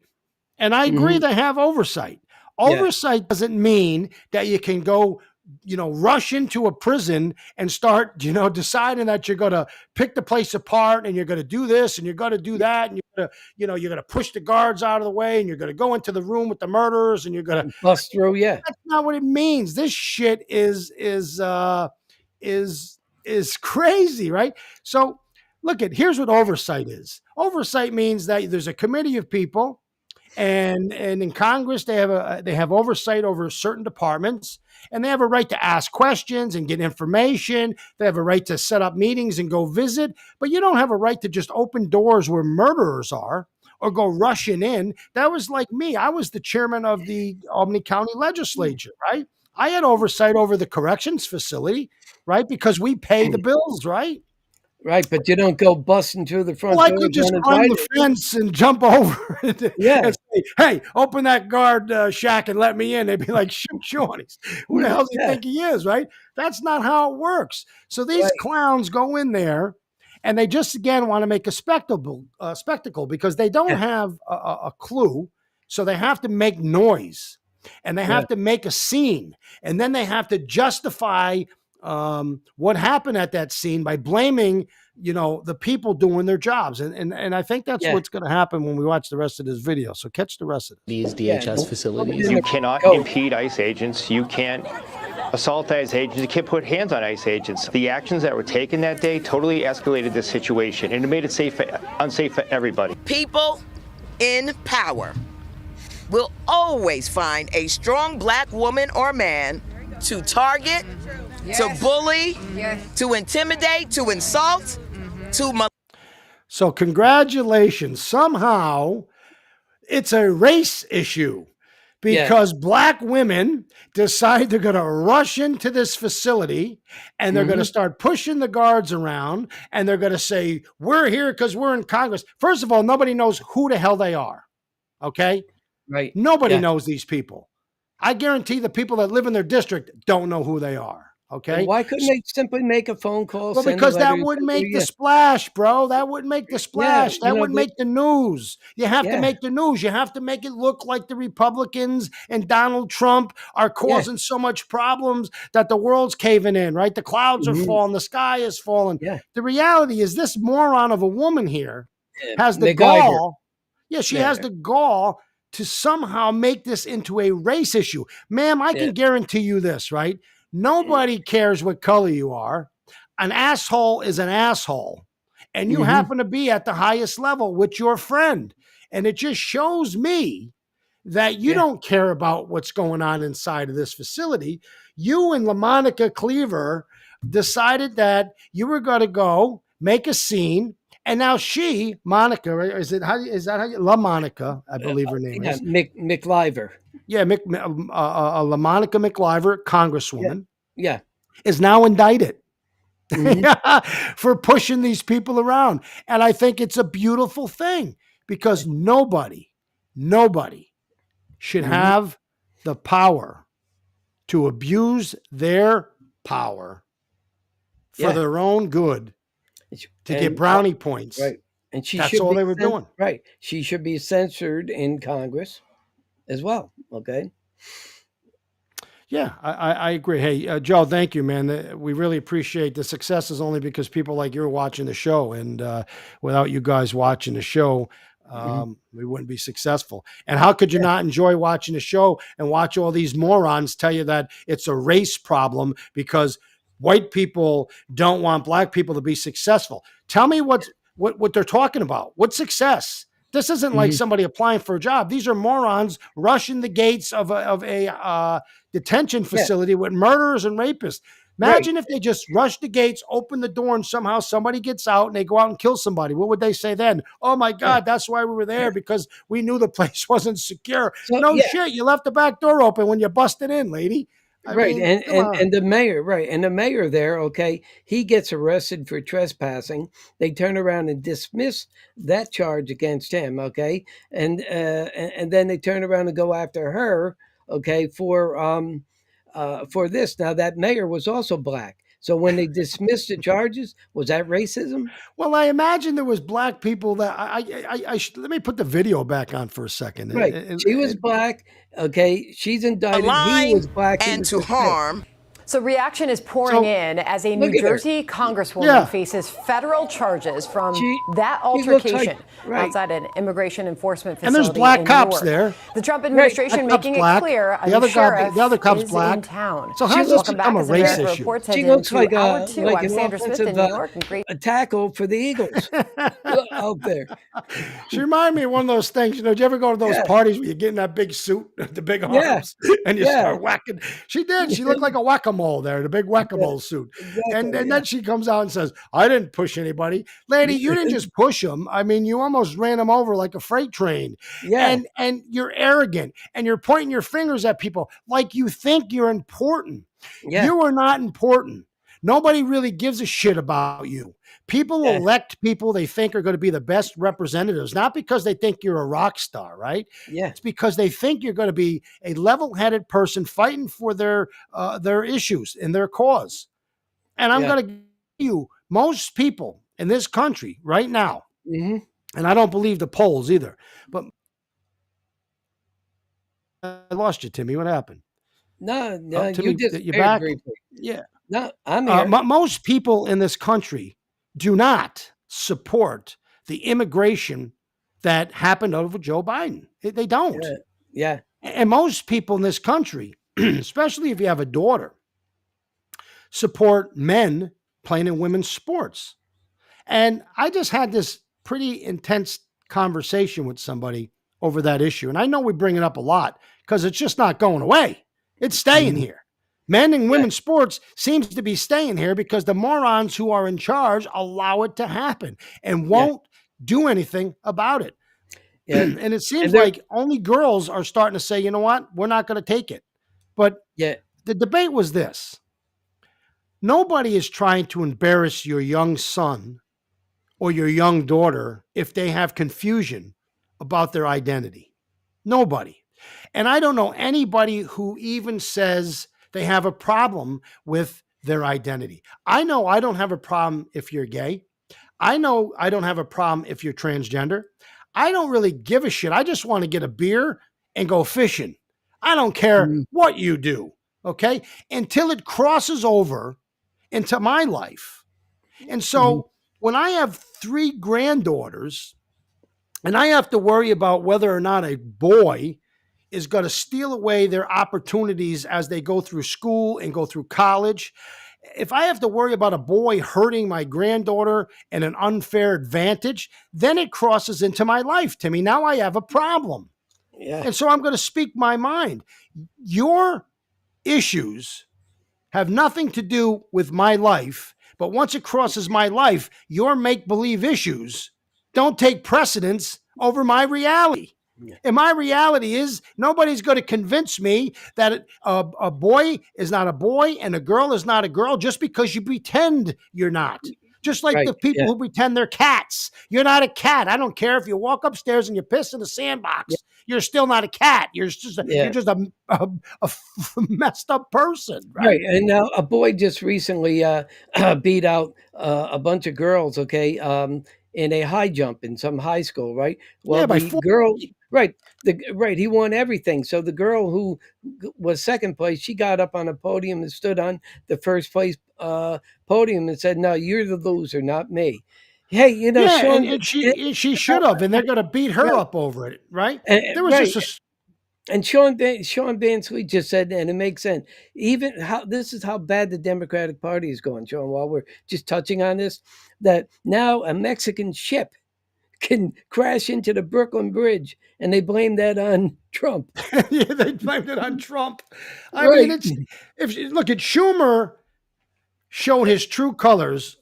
[SPEAKER 3] and I agree they have oversight. Oversight doesn't mean that you can go, rush into a prison and start, deciding that you're going to pick the place apart and you're going to do this and you're going to do that and you're going to push the guards out of the way and you're going to go into the room with the murderers and you're going to
[SPEAKER 4] bust through. Yeah,
[SPEAKER 3] that's not what it means. This shit is crazy, right? So here's what oversight is. Oversight means that there's a committee of people, and in Congress they have oversight over certain departments, and they have a right to ask questions and get information. They have a right to set up meetings and go visit, but you don't have a right to just open doors where murderers are or go rushing in. That was like me. I was the chairman of the Albany County Legislature, right? I had oversight over the corrections facility, right? Because we pay the bills, right?
[SPEAKER 4] Right, but you don't go busting through the front
[SPEAKER 3] Well, I
[SPEAKER 4] door.
[SPEAKER 3] could just climb the fence and jump over and say, hey, open that guard shack and let me in. They'd be like, shoot, Sean, who the hell do you think he is, right? That's not how it works. So these clowns go in there and they just, again, want to make a spectacle because they don't have a clue. So they have to make noise and they have to make a scene. And then they have to justify what happened at that scene by blaming, the people doing their jobs. And I think that's what's going to happen when we watch the rest of this video. So catch the rest of it.
[SPEAKER 8] These DHS facilities.
[SPEAKER 9] You cannot impede ICE agents. You can't assault ICE agents. You can't put hands on ICE agents. The actions that were taken that day totally escalated this situation, and it made it unsafe for everybody.
[SPEAKER 10] People in power will always find a strong black woman or man to target, to bully, to intimidate, to insult, to
[SPEAKER 3] So congratulations. Somehow it's a race issue because black women decide they're going to rush into this facility and they're going to start pushing the guards around and they're going to say, we're here because we're in Congress. First of all, nobody knows who the hell they are. Okay.
[SPEAKER 4] Right.
[SPEAKER 3] Nobody knows these people. I guarantee the people that live in their district don't know who they are. Okay.
[SPEAKER 4] Why couldn't they simply make a phone call?
[SPEAKER 3] Well,
[SPEAKER 4] send a
[SPEAKER 3] because that
[SPEAKER 4] letter,
[SPEAKER 3] wouldn't make the
[SPEAKER 4] yeah.
[SPEAKER 3] splash, bro. That wouldn't make the splash.
[SPEAKER 4] you
[SPEAKER 3] That
[SPEAKER 4] know,
[SPEAKER 3] wouldn't
[SPEAKER 4] but-
[SPEAKER 3] make the news. You have to
[SPEAKER 4] Yeah.
[SPEAKER 3] make the news. You have to make it look like the Republicans and Donald Trump are causing so much problems that the world's caving in, right? The clouds are falling. The sky is falling.
[SPEAKER 4] Yeah.
[SPEAKER 3] The reality is this moron of a woman here has the
[SPEAKER 4] MacGyver.
[SPEAKER 3] gall. Yeah, she
[SPEAKER 4] Yeah.
[SPEAKER 3] has the gall to somehow make this into a race issue. Ma'am, I can guarantee you this, right? Nobody cares what color you are. An asshole is an asshole. And you happen to be at the highest level with your friend. And it just shows me that you don't care about what's going on inside of this facility. You and LaMonica Cleaver decided that you were going to go make a scene. And now she, Monica, right? Is that how you, LaMonica, I believe her name is.
[SPEAKER 4] McLiver.
[SPEAKER 3] Yeah, LaMonica McLiver, Congresswoman,
[SPEAKER 4] Yeah.
[SPEAKER 3] is now indicted for pushing these people around. And I think it's a beautiful thing because nobody should have the power to abuse their power for their own good to get brownie points.
[SPEAKER 4] Right. And
[SPEAKER 3] That's
[SPEAKER 4] should
[SPEAKER 3] all
[SPEAKER 4] be
[SPEAKER 3] they were doing.
[SPEAKER 4] Right. She should be censored in Congress as well. Okay.
[SPEAKER 3] Yeah, I agree. Hey, Joe, thank you, man. We really appreciate the success is only because people like you are watching the show. And without you guys watching the show, we wouldn't be successful. And how could you not enjoy watching the show and watch all these morons tell you that it's a race problem because white people don't want black people to be successful? Tell me what they're talking about. What success? This isn't like somebody applying for a job. These are morons rushing the gates of a detention facility with murderers and rapists. Imagine if they just rush the gates, open the door, and somehow somebody gets out and they go out and kill somebody. What would they say then? Oh my God, that's why we were there, because we knew the place wasn't secure.
[SPEAKER 4] So,
[SPEAKER 3] Shit, you left the back door open when you busted in, lady. I mean,
[SPEAKER 4] and the mayor, and the mayor there, okay, he gets arrested for trespassing. They turn around and dismiss that charge against him, okay, and then they turn around and go after her, okay, for this. Now that mayor was also black. So when they dismissed the charges, was that racism?
[SPEAKER 3] Well, I imagine there was black people that let me put the video back on for a second.
[SPEAKER 4] Right. She was black. Okay. She's indicted. He was black.
[SPEAKER 10] and to harm.
[SPEAKER 11] So reaction is pouring in as a New Jersey congresswoman faces federal charges from that altercation outside an immigration enforcement facility.
[SPEAKER 3] And there's black
[SPEAKER 11] in
[SPEAKER 3] cops
[SPEAKER 11] Newark.
[SPEAKER 3] there.
[SPEAKER 11] The Trump administration making it clear
[SPEAKER 3] the other cop's
[SPEAKER 11] is
[SPEAKER 3] black.
[SPEAKER 11] in town.
[SPEAKER 3] So how does this become a race issue?
[SPEAKER 4] She looks like
[SPEAKER 11] hour
[SPEAKER 4] a
[SPEAKER 11] two.
[SPEAKER 4] like
[SPEAKER 11] I'm
[SPEAKER 4] an
[SPEAKER 11] Sandra Smith in
[SPEAKER 4] offensive
[SPEAKER 11] New York. And great.
[SPEAKER 4] a tackle for the Eagles out there.
[SPEAKER 3] She reminded me of one of those things. You know, do you ever go to those parties where you get in that big suit, the big arms, and you start whacking? She did. She looked like a whack-a-mole there, the big whack-a-mole suit.
[SPEAKER 4] Exactly,
[SPEAKER 3] and then she comes out and says, I didn't push anybody. Lady, you didn't just push them. I mean, you almost ran them over like a freight train.
[SPEAKER 4] Yeah.
[SPEAKER 3] And you're arrogant and you're pointing your fingers at people like you think you're important.
[SPEAKER 4] Yeah.
[SPEAKER 3] You are not important. Nobody really gives a shit about you. People elect people they think are going to be the best representatives, not because they think you're a rock star, right?
[SPEAKER 4] Yeah.
[SPEAKER 3] It's because they think you're going to be a level-headed person fighting for their issues and their cause. And I'm going to give you, most people in this country right now, and I don't believe the polls either, but I lost you, Timmy. What happened?
[SPEAKER 4] No,
[SPEAKER 3] Timmy,
[SPEAKER 4] you just
[SPEAKER 3] you back?
[SPEAKER 4] briefly.
[SPEAKER 3] Yeah.
[SPEAKER 4] No, I'm here.
[SPEAKER 3] Most people in this country do not support the immigration that happened over Joe Biden. They don't.
[SPEAKER 4] Yeah.
[SPEAKER 3] And most people in this country, especially if you have a daughter, support men playing in women's sports. And I just had this pretty intense conversation with somebody over that issue. And I know we bring it up a lot because it's just not going away. It's staying here. Men and women's sports seems to be staying here because the morons who are in charge allow it to happen and won't do anything about it. Yeah. And it seems like only girls are starting to say, you know what, we're not going to take it. But the debate was this. Nobody is trying to embarrass your young son or your young daughter if they have confusion about their identity. Nobody. And I don't know anybody who even says they have a problem with their identity. I know I don't have a problem if you're gay. I know I don't have a problem if you're transgender. I don't really give a shit. I just want to get a beer and go fishing. I don't care what you do, okay? Until it crosses over into my life. And so when I have 3 granddaughters and I have to worry about whether or not a boy is going to steal away their opportunities as they go through school and go through college, if I have to worry about a boy hurting my granddaughter and an unfair advantage, then it crosses into my life, Timmy. Now I have a problem. Yeah. And so I'm going to speak my mind. Your issues have nothing to do with my life, but once it crosses my life, your make-believe issues don't take precedence over my reality. And my reality is nobody's going to convince me that a boy is not a boy and a girl is not a girl just because you pretend you're not. Just like the people who pretend they're cats. You're not a cat. I don't care if you walk upstairs and you piss in a sandbox. You're still not a cat. You're just a messed up person. Right.
[SPEAKER 4] And now a boy just recently beat out a bunch of girls, in a high jump in some high school, right? Well, the girl, he won everything. So the girl who was second place, she got up on a podium and stood on the first place podium and said, "No, you're the loser, not me." Hey, Sean,
[SPEAKER 3] and she should have, and they're going to beat her up over it, right? There was just
[SPEAKER 4] and Sean Bansley just said, and it makes sense. Even this is how bad the Democratic Party is going, Sean. While we're just touching on this, that now a Mexican ship can crash into the Brooklyn Bridge, and they blame that on Trump.
[SPEAKER 3] They blamed it on Trump. I mean, look at Schumer showed his true colors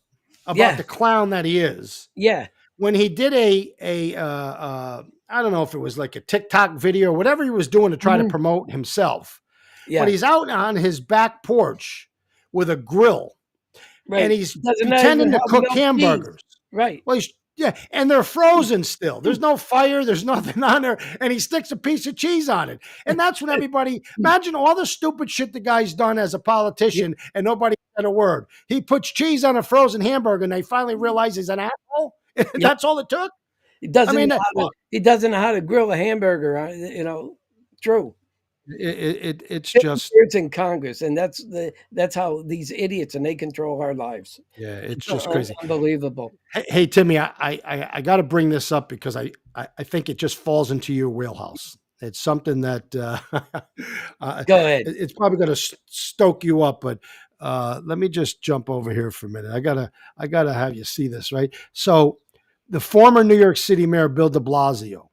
[SPEAKER 3] about the clown that he is.
[SPEAKER 4] Yeah,
[SPEAKER 3] when he did I don't know if it was like a TikTok video or whatever he was doing to try to promote himself. Yeah. But he's out on his back porch with a grill. Right. And he's pretending to cook hamburgers.
[SPEAKER 4] Right.
[SPEAKER 3] Well, and they're frozen still. There's no fire. There's nothing on there. And he sticks a piece of cheese on it. And that's when everybody, imagine all the stupid shit the guy's done as a politician and nobody said a word. He puts cheese on a frozen hamburger and they finally realize he's an asshole. That's all it took.
[SPEAKER 4] He doesn't know how to grill a hamburger. True.
[SPEAKER 3] It's just
[SPEAKER 4] it's in Congress, and that's how these idiots, and they control our lives.
[SPEAKER 3] Yeah, it's just crazy,
[SPEAKER 4] unbelievable.
[SPEAKER 3] Hey Timmy, I got to bring this up because I think it just falls into your wheelhouse. It's something that
[SPEAKER 4] go ahead.
[SPEAKER 3] It's probably going to stoke you up, but let me just jump over here for a minute. I gotta have you see this, right? So. The former New York City Mayor, Bill de Blasio,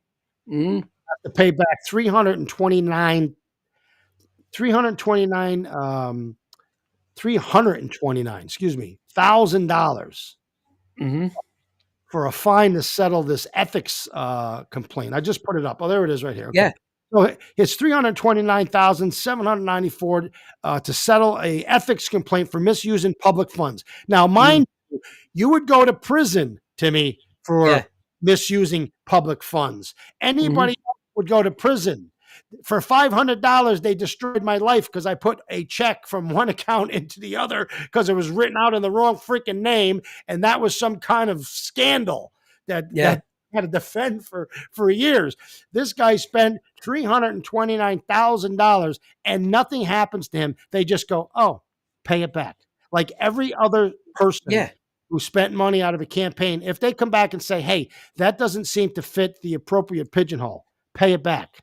[SPEAKER 3] have to pay back $329,000 for a fine to settle this ethics complaint. I just put it up. Oh, there it is right here. Okay.
[SPEAKER 4] Yeah.
[SPEAKER 3] So it's $329,794 to settle a ethics complaint for misusing public funds. Now, mind you would go to prison, Timmy, for misusing public funds. Anybody else would go to prison. For $500, they destroyed my life because I put a check from one account into the other because it was written out in the wrong freaking name. And that was some kind of scandal that had to defend for years. This guy spent $329,000 and nothing happens to him. They just go, oh, pay it back. Like every other person who spent money out of a campaign, if they come back and say, hey, that doesn't seem to fit the appropriate pigeonhole, pay it back.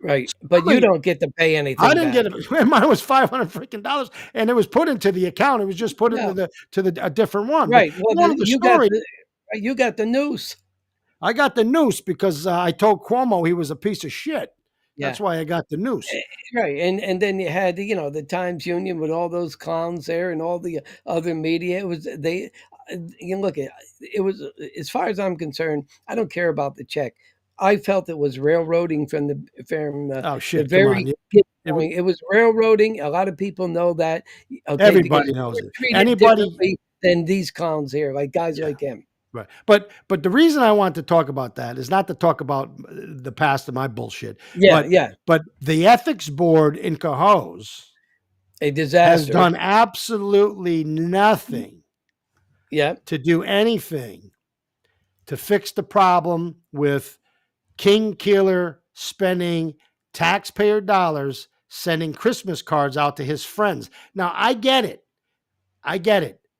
[SPEAKER 4] Right. But you don't get to pay anything.
[SPEAKER 3] I didn't get it. Mine was $500 freaking dollars and it was put into the account. It was just put into a different one.
[SPEAKER 4] Right. Well, you got the noose.
[SPEAKER 3] I got the noose because I told Cuomo he was a piece of shit.
[SPEAKER 4] Yeah.
[SPEAKER 3] That's why I got the noose.
[SPEAKER 4] Right. And then you had, the Times Union with all those clowns there and all the other media. It was, you look at it was, as far as I'm concerned, I don't care about the check. I felt it was railroading from the
[SPEAKER 3] Oh shit!
[SPEAKER 4] the very
[SPEAKER 3] Come on.
[SPEAKER 4] beginning. It was railroading. A lot of people know that. Okay,
[SPEAKER 3] Everybody
[SPEAKER 4] because
[SPEAKER 3] knows
[SPEAKER 4] we're
[SPEAKER 3] it.
[SPEAKER 4] treated
[SPEAKER 3] Anybody
[SPEAKER 4] differently than these clowns here, like guys like him.
[SPEAKER 3] Right. But the reason I want to talk about that is not to talk about the past of my bullshit.
[SPEAKER 4] Yeah,
[SPEAKER 3] but,
[SPEAKER 4] yeah.
[SPEAKER 3] But the ethics board in Cohoes
[SPEAKER 4] A disaster.
[SPEAKER 3] has done absolutely nothing to do anything to fix the problem with King Killer spending taxpayer dollars sending Christmas cards out to his friends. Now, I get it.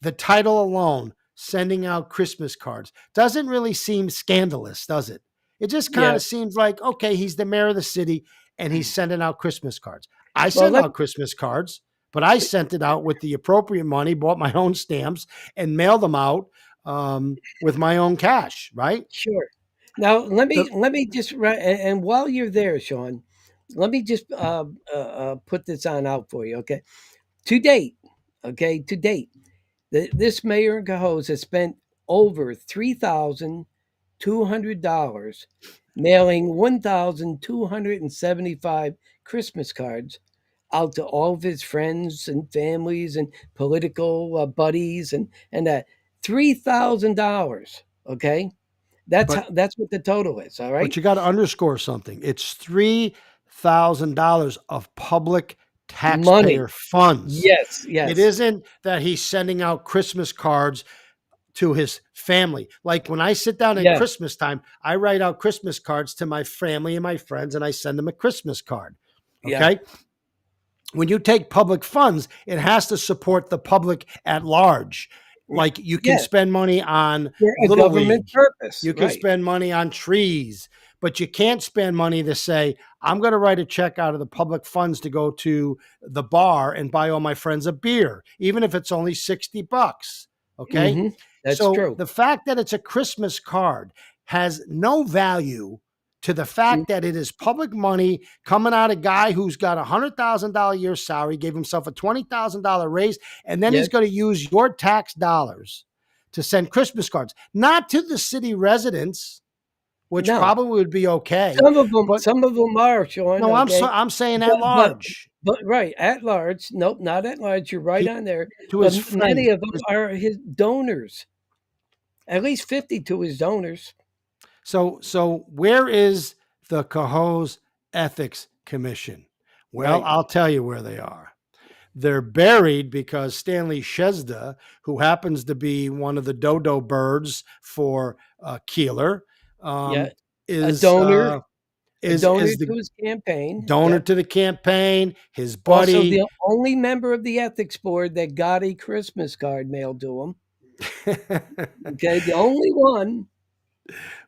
[SPEAKER 3] The title alone, sending out Christmas cards, doesn't really seem scandalous, does it? It just kind of seems like, okay, he's the mayor of the city and he's sending out Christmas cards. I send out Christmas cards, but I sent it out with the appropriate money, bought my own stamps, and mailed them out with my own cash, right?
[SPEAKER 4] Sure. Now let me just and while you're there, Sean, let me just put this on out for you, okay? To date, this mayor in Cohoes has spent over $3,200 mailing 1,275 Christmas cards out to all of his friends and families and political buddies, and that $3,000. Okay, that's what the total is. All right,
[SPEAKER 3] but you got to underscore something. It's $3,000 of public taxpayer funds.
[SPEAKER 4] Yes.
[SPEAKER 3] It isn't that he's sending out Christmas cards to his family. Like when I sit down at Christmas time, I write out Christmas cards to my family and my friends, and I send them a Christmas card. Okay. Yeah. When you take public funds, it has to support the public at large. Like you can spend money on Little
[SPEAKER 4] government
[SPEAKER 3] League.
[SPEAKER 4] Purpose.
[SPEAKER 3] You can spend money on trees, but you can't spend money to say, I'm going to write a check out of the public funds to go to the bar and buy all my friends a beer, even if it's only $60. Okay.
[SPEAKER 4] Mm-hmm. That's
[SPEAKER 3] so
[SPEAKER 4] true.
[SPEAKER 3] The fact that it's a Christmas card has no value to the fact that it is public money coming out of a guy who's got $100,000 a year salary, gave himself a $20,000 raise, and then he's going to use your tax dollars to send Christmas cards, not to the city residents, which probably would be okay.
[SPEAKER 4] Some of them are, Sean.
[SPEAKER 3] No,
[SPEAKER 4] okay?
[SPEAKER 3] I'm saying at large.
[SPEAKER 4] But right, at large. Nope, not at large. You're right on there.
[SPEAKER 3] To his friends.
[SPEAKER 4] Many of them are his donors. At least 50 to his donors.
[SPEAKER 3] So where is the Cohoes Ethics Commission? Well, I'll tell you where they are. They're buried because Stanley Shezda, who happens to be one of the dodo birds for Keeler, is
[SPEAKER 4] a donor.
[SPEAKER 3] Is
[SPEAKER 4] to
[SPEAKER 3] his
[SPEAKER 4] campaign.
[SPEAKER 3] Donor to the campaign, his buddy.
[SPEAKER 4] Also the only member of the ethics board that got a Christmas card mailed to him. Okay, the only one.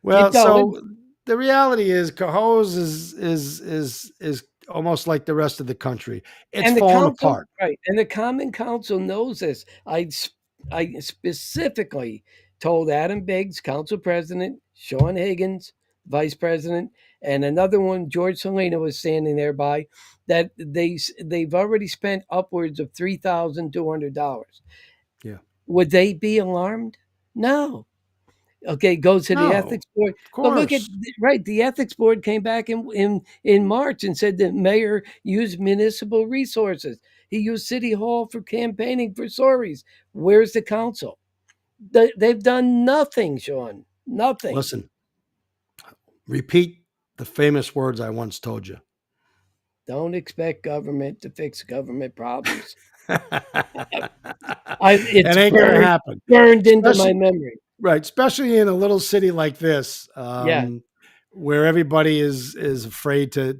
[SPEAKER 3] Well, so the reality is Cohoes is almost like the rest of the country. It's falling apart.
[SPEAKER 4] Right. And the Common Council knows this. I specifically told Adam Biggs, council president, Sean Higgins, vice president, and another one, George Salina, was standing there by, that they've already spent upwards of $3,200.
[SPEAKER 3] Yeah.
[SPEAKER 4] Would they be alarmed? No. Okay, goes to the ethics board. But look at the ethics board came back in March and said the mayor used municipal resources. He used City Hall for campaigning for Soros. Where's the council? They've done nothing, Sean. Nothing.
[SPEAKER 3] Listen, repeat the famous words I once told you.
[SPEAKER 4] Don't expect government to fix government problems.
[SPEAKER 3] It
[SPEAKER 4] It's
[SPEAKER 3] ain't going to happen.
[SPEAKER 4] Burned into my memory.
[SPEAKER 3] Right, especially in a little city like this, where everybody is afraid to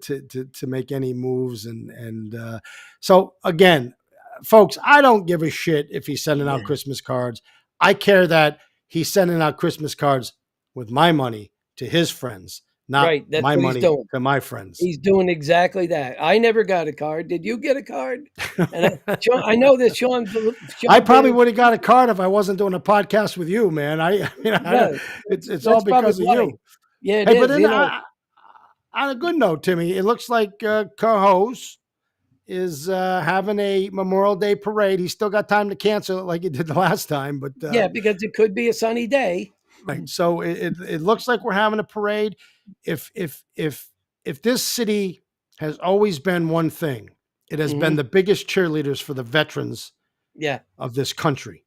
[SPEAKER 3] make any moves, and so again, folks, I don't give a shit if he's sending out Christmas cards. I care that he's sending out Christmas cards with my money to his friends, not
[SPEAKER 4] Right, that's
[SPEAKER 3] my
[SPEAKER 4] what he's
[SPEAKER 3] money
[SPEAKER 4] doing.
[SPEAKER 3] to my friends.
[SPEAKER 4] He's doing exactly that. I never got a card. Did you get a card? And I know that Sean
[SPEAKER 3] I probably
[SPEAKER 4] did.
[SPEAKER 3] would have got a card if I wasn't doing a podcast with you, man. I mean, I
[SPEAKER 4] Yeah,
[SPEAKER 3] don't, it's all
[SPEAKER 4] that's probably
[SPEAKER 3] because of
[SPEAKER 4] why.
[SPEAKER 3] you.
[SPEAKER 4] Yeah, it
[SPEAKER 3] Hey, but
[SPEAKER 4] is,
[SPEAKER 3] then on a good note, Timmy, it looks like Cohoes is having a Memorial Day parade. He's still got time to cancel it like he did the last time, but
[SPEAKER 4] yeah, because it could be a sunny day.
[SPEAKER 3] right. So it looks like we're having a parade. If this city has always been one thing, it has been the biggest cheerleaders for the veterans
[SPEAKER 4] Yeah.
[SPEAKER 3] of this country.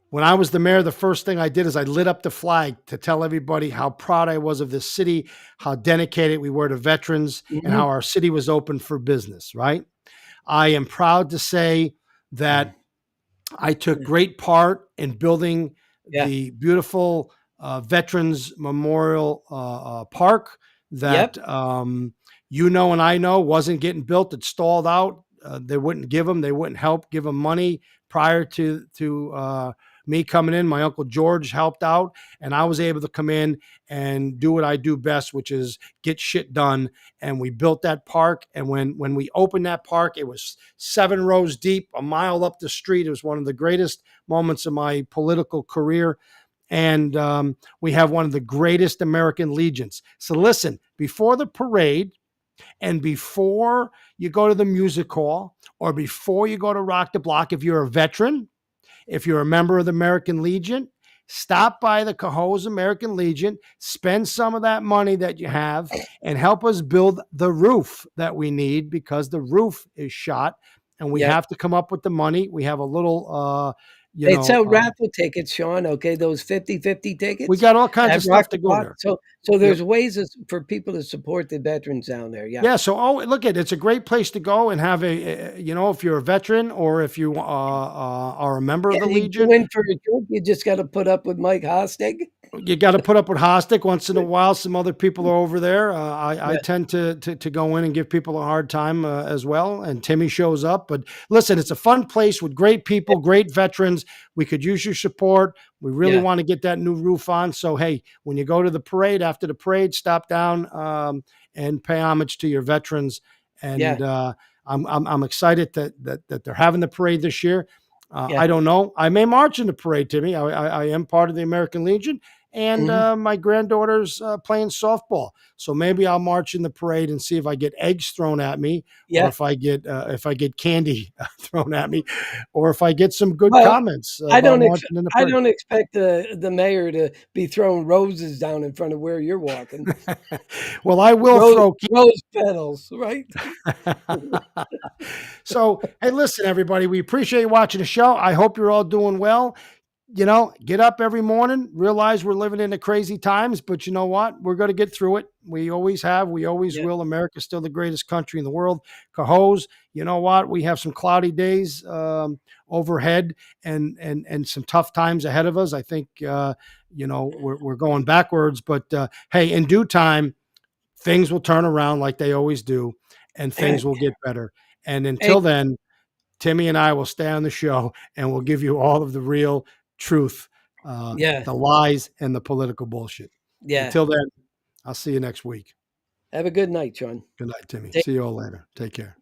[SPEAKER 3] When I was the mayor, the first thing I did is I lit up the flag to tell everybody how proud I was of this city, how dedicated we were to veterans, and how our city was open for business, right? I am proud to say that I took great part in building the beautiful Veterans Memorial Park that you know and I know wasn't getting built. It stalled out. They wouldn't give them. They wouldn't help give them money prior to me coming in. My Uncle George helped out, and I was able to come in and do what I do best, which is get shit done. And we built that park. And when we opened that park, it was 7 rows deep, a mile up the street. It was one of the greatest moments of my political career. And we have one of the greatest American Legions. So listen, before the parade and before you go to the music hall or before you go to Rock the Block, if you're a veteran, if you're a member of the American Legion, stop by the Cohoes American Legion, spend some of that money that you have, and help us build the roof that we need, because the roof is shot and we have to come up with the money. We have a little,
[SPEAKER 4] They sell raffle tickets, Sean. Okay, those 50-50 tickets.
[SPEAKER 3] we got all kinds
[SPEAKER 4] at
[SPEAKER 3] of stuff
[SPEAKER 4] Rock
[SPEAKER 3] to
[SPEAKER 4] the
[SPEAKER 3] go
[SPEAKER 4] Block.
[SPEAKER 3] there.
[SPEAKER 4] So there's ways for people to support the veterans down there. Yeah.
[SPEAKER 3] Yeah. So, look at it's a great place to go and have if you're a veteran or if you are a member of the Legion.
[SPEAKER 4] Go in for a joke, you just got to put up with Mike Hostig.
[SPEAKER 3] You got to put up with Hostic once in a while. Some other people are over there. I tend to go in and give people a hard time as well. And Timmy shows up. But listen, it's a fun place with great people, great veterans. We could use your support. We really want to get that new roof on. So, hey, when you go to the parade, after the parade, stop down and pay homage to your veterans. And I'm excited that they're having the parade this year. I don't know. I may march in the parade, Timmy. I am part of the American Legion. And my granddaughter's playing softball, so maybe I'll march in the parade and see if I get eggs thrown at me, or if I get candy thrown at me, or if I get some good comments.
[SPEAKER 4] I don't expect the mayor to be throwing roses down in front of where you're walking.
[SPEAKER 3] Well, I will throw
[SPEAKER 4] rose petals, right?
[SPEAKER 3] So, hey, listen, everybody, we appreciate you watching the show. I hope you're all doing well. Get up every morning, realize we're living in the crazy times, but you know what? We're going to get through it. We always have. We always will. America's still the greatest country in the world. Cohoes, you know what? We have some cloudy days overhead and some tough times ahead of us. I think, we're going backwards, but hey, in due time, things will turn around like they always do, and things will get better. And until then, Timmy and I will stay on the show and we'll give you all of the real truth, the lies and the political bullshit. Until then, I'll see you next week.
[SPEAKER 4] Have a good night, Sean.
[SPEAKER 3] Good night, Timmy. See you all later. Take care.